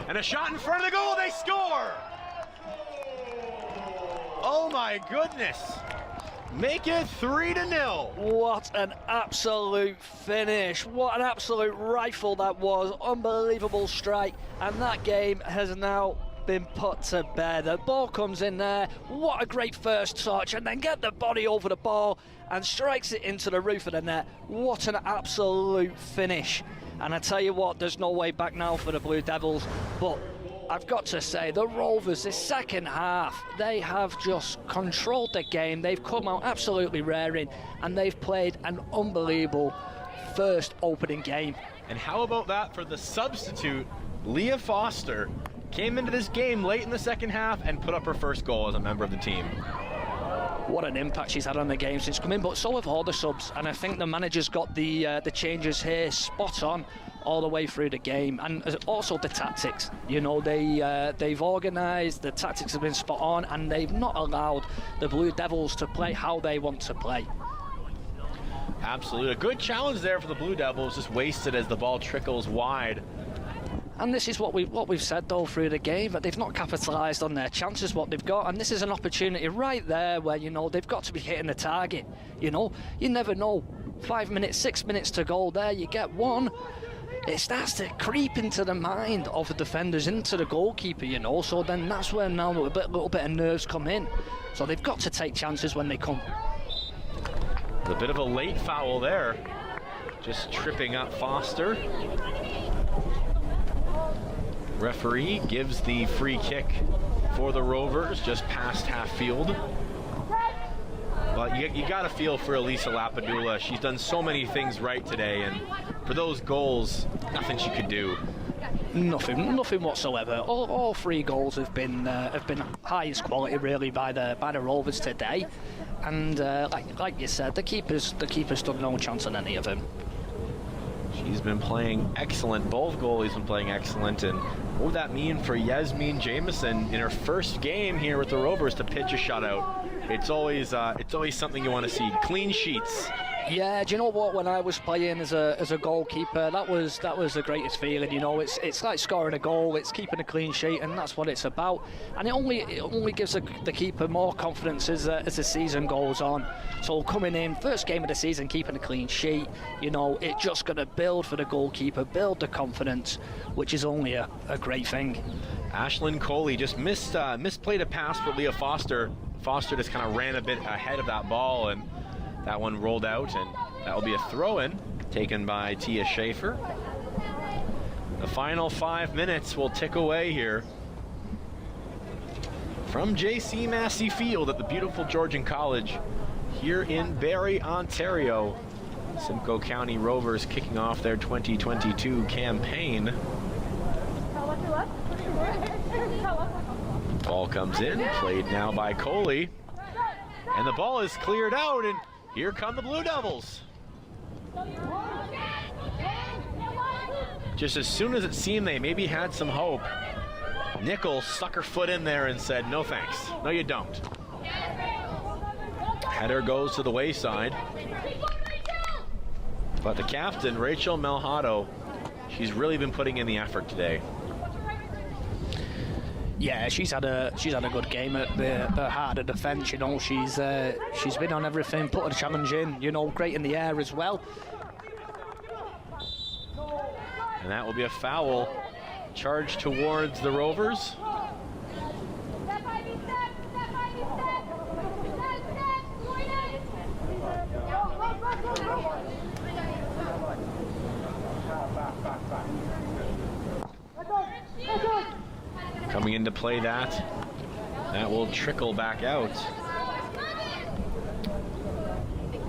Speaker 1: And a shot in front of the goal, they score! Oh my goodness! Make it 3-0.
Speaker 2: What an absolute finish. What an absolute rifle that was. Unbelievable strike. And that game has now been put to bed. The ball comes in there. What a great first touch. And then get the body over the ball and strikes it into the roof of the net. What an absolute finish. And I tell you what, there's no way back now for the Blue Devils. But I've got to say, the Rovers, this second half, they have just controlled the game. They've come out absolutely raring, and they've played an unbelievable first opening game.
Speaker 1: And how about that for the substitute, Leah Foster, came into this game late in the second half and put up her first goal as a member of the team.
Speaker 2: What an impact she's had on the game since coming, but so have all the subs, and I think the manager's got the changes here spot on all the way through the game, and also the tactics. You know, they've organised, the tactics have been spot on, and they've not allowed the Blue Devils to play how they want to play.
Speaker 1: Absolutely, a good challenge there for the Blue Devils, just wasted as the ball trickles wide.
Speaker 2: And this is what we've said though through the game, that they've not capitalised on their chances, what they've got, and this is an opportunity right there where, you know, they've got to be hitting the target. You know, you never know. 5 minutes, 6 minutes to go there, you get one. It starts to creep into the mind of the defenders, into the goalkeeper, you know, so then that's where now a little bit of nerves come in. So they've got to take chances when they come.
Speaker 1: A bit of a late foul there, just tripping up Foster. Referee gives the free kick for the Rovers just past half field. But you got to feel for Elisa Lapadula. She's done so many things right today, and for those goals, nothing she could do.
Speaker 2: Nothing whatsoever. All three goals have been highest quality really by the Rovers today, and like you said, the keeper's done no chance on any of them.
Speaker 1: She's been playing excellent. Both goalies been playing excellent, and what would that mean for Yasmine Vilgrain in her first game here with the Rovers to pitch a shutout? It's always something you want to see. Clean sheets.
Speaker 2: Yeah, do you know what? When I was playing as a goalkeeper, that was the greatest feeling. You know, it's like scoring a goal. It's keeping a clean sheet, and that's what it's about. And it only gives the keeper more confidence as the season goes on. So coming in first game of the season, keeping a clean sheet, you know, it's just going to build for the goalkeeper, build the confidence, which is only a great thing.
Speaker 1: Ashlynn Coley just misplayed a pass for Leah Foster. Foster just kind of ran a bit ahead of that ball, and that one rolled out, and that will be a throw-in taken by Tia Schaefer. The final 5 minutes will tick away here from J.C. Massey Field at the beautiful Georgian College here in Barrie, Ontario. Simcoe County Rovers kicking off their 2022 campaign. Ball comes in, played now by Coley, and the ball is cleared out, and here come the Blue Devils. Just as soon as it seemed they maybe had some hope, Nichols stuck her foot in there and said, no thanks, no you don't. Header goes to the wayside. But the captain, Rachel Melhado, she's really been putting in the effort today.
Speaker 2: Yeah, she's had a good game at the heart of defence. You know, she's been on everything, put a challenge in. You know, great in the air as well.
Speaker 1: And that will be a foul charged towards the Rovers. Coming in to play that will trickle back out.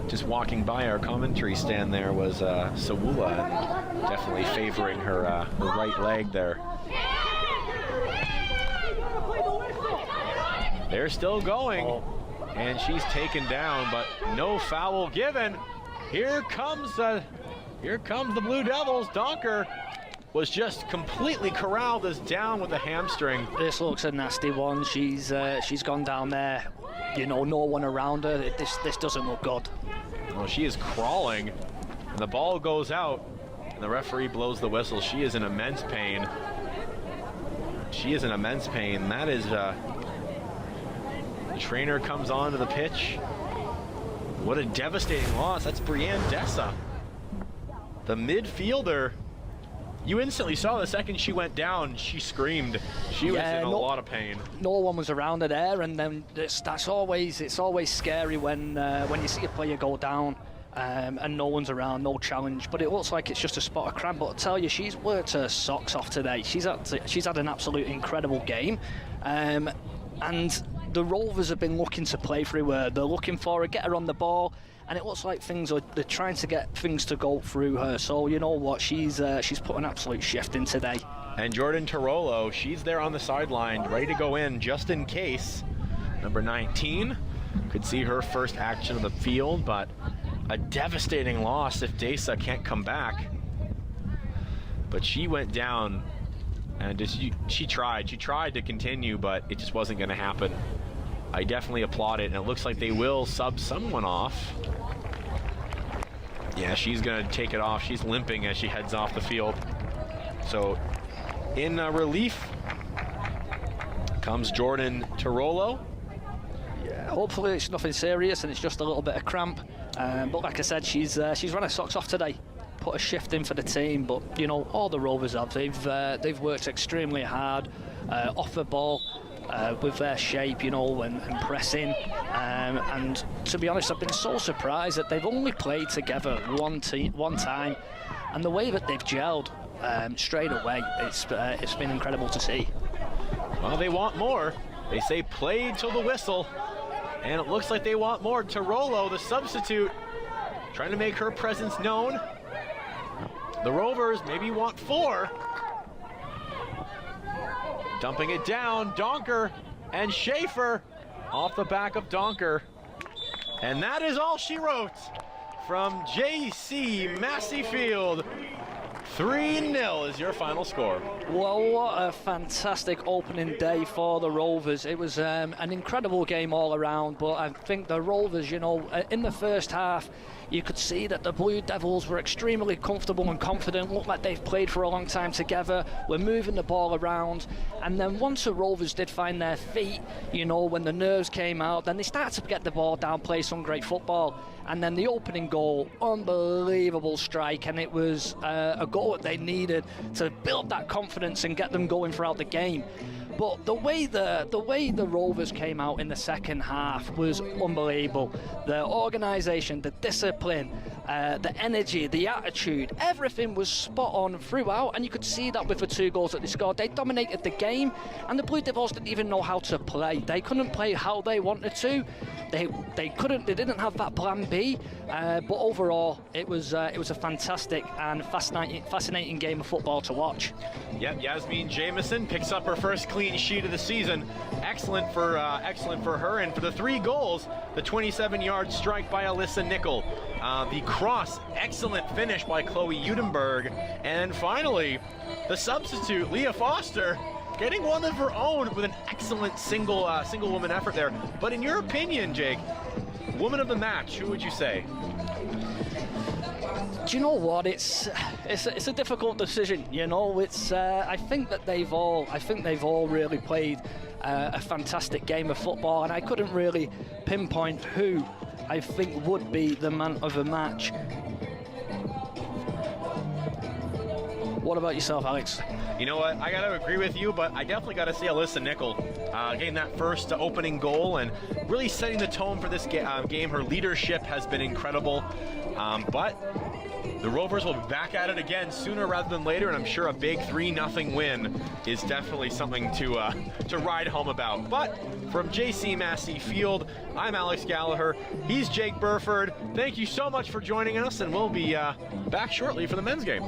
Speaker 1: Just walking by our commentary stand there was Sawula, and definitely favoring her right leg there. They're still going, and she's taken down, but no foul given. Here comes the Blue Devils. Donker was just completely corralled as down with a hamstring.
Speaker 2: This looks a nasty one. She's gone down there. You know, no one around her. This doesn't look good.
Speaker 1: Well, she is crawling, and the ball goes out, and the referee blows the whistle. She is in immense pain. She is in immense pain. That is, the trainer comes onto the pitch. What a devastating loss. That's Brianne Dessa, the midfielder. You instantly saw the second she went down, she screamed. She was in a lot of pain.
Speaker 2: No one was around her there, and then it's always scary when you see a player go down and no one's around, no challenge. But it looks like it's just a spot of cramp. But I tell you, she's worked her socks off today. She's had an absolute incredible game, and the Rovers have been looking to play through her. They're looking for her, get her on the ball. And it looks like they're trying to get things to go through her. So you know what, she's put an absolute shift in today.
Speaker 1: And Jordan Tarolo, she's there on the sideline, ready to go in just in case. Number 19 could see her first action of the field, but a devastating loss if Desa can't come back. But she went down, and she tried to continue, but it just wasn't going to happen. I definitely applaud it, and it looks like they will sub someone off. Yeah, she's going to take it off. She's limping as she heads off the field. So in relief comes Jordan Tarolo.
Speaker 2: Yeah, hopefully it's nothing serious and it's just a little bit of cramp. But like I said, she's run her socks off today. Put a shift in for the team, but you know, all the Rovers have. They've worked extremely hard off the ball. With their shape, you know, and pressing, and to be honest, I've been so surprised that they've only played together one time, and the way that they've gelled straight away, it's been incredible to see.
Speaker 1: Well, they want more. They say play till the whistle, and it looks like they want more. Tarolo, the substitute, trying to make her presence known. The Rovers maybe want 4. Dumping it down, Donker and Schaefer off the back of Donker. And that is all she wrote from J.C. Massey Field. 3-0 is your final score.
Speaker 2: Well, what a fantastic opening day for the Rovers. It was an incredible game all around, but I think the Rovers, you know, in the first half, you could see that the Blue Devils were extremely comfortable and confident, looked like they've played for a long time together, were moving the ball around, and then once the Rovers did find their feet, you know, when the nerves came out, then they started to get the ball down, play some great football, and then the opening goal, unbelievable strike, and it was a goal that they needed to build that confidence and get them going throughout the game. But the way the Rovers came out in the second half was unbelievable. The organisation, the discipline, the energy, the attitude, everything was spot on throughout, and you could see that with the 2 goals that they scored. They dominated the game, and the Blue Devils didn't even know how to play. They couldn't play how they wanted to. They didn't have that plan B. But overall, it was a fantastic and fascinating game of football to watch.
Speaker 1: Yep, Yasmine Jamison picks up her first clean sheet of the season. Excellent for her, and for the 3 goals, the 27-yard strike by Alyssa Nickel, the cross, excellent finish by Chloe Udenberg, and finally, the substitute Leah Foster getting one of her own with an excellent single woman effort there. But in your opinion, Jake, woman of the match, who would you say?
Speaker 2: Do you know what? It's a difficult decision. You know, I think they've all really played a fantastic game of football, and I couldn't really pinpoint who I think would be the man of the match. What about yourself, Alex?
Speaker 1: You know what? I got to agree with you, but I definitely got to say Alyssa Nickel getting that first opening goal and really setting the tone for this game. Her leadership has been incredible, but the Rovers will be back at it again sooner rather than later, and I'm sure a big 3-0 win is definitely something to ride home about. But from JC Massey Field, I'm Alex Gallagher. He's Jake Burford. Thank you so much for joining us, and we'll be back shortly for the men's game.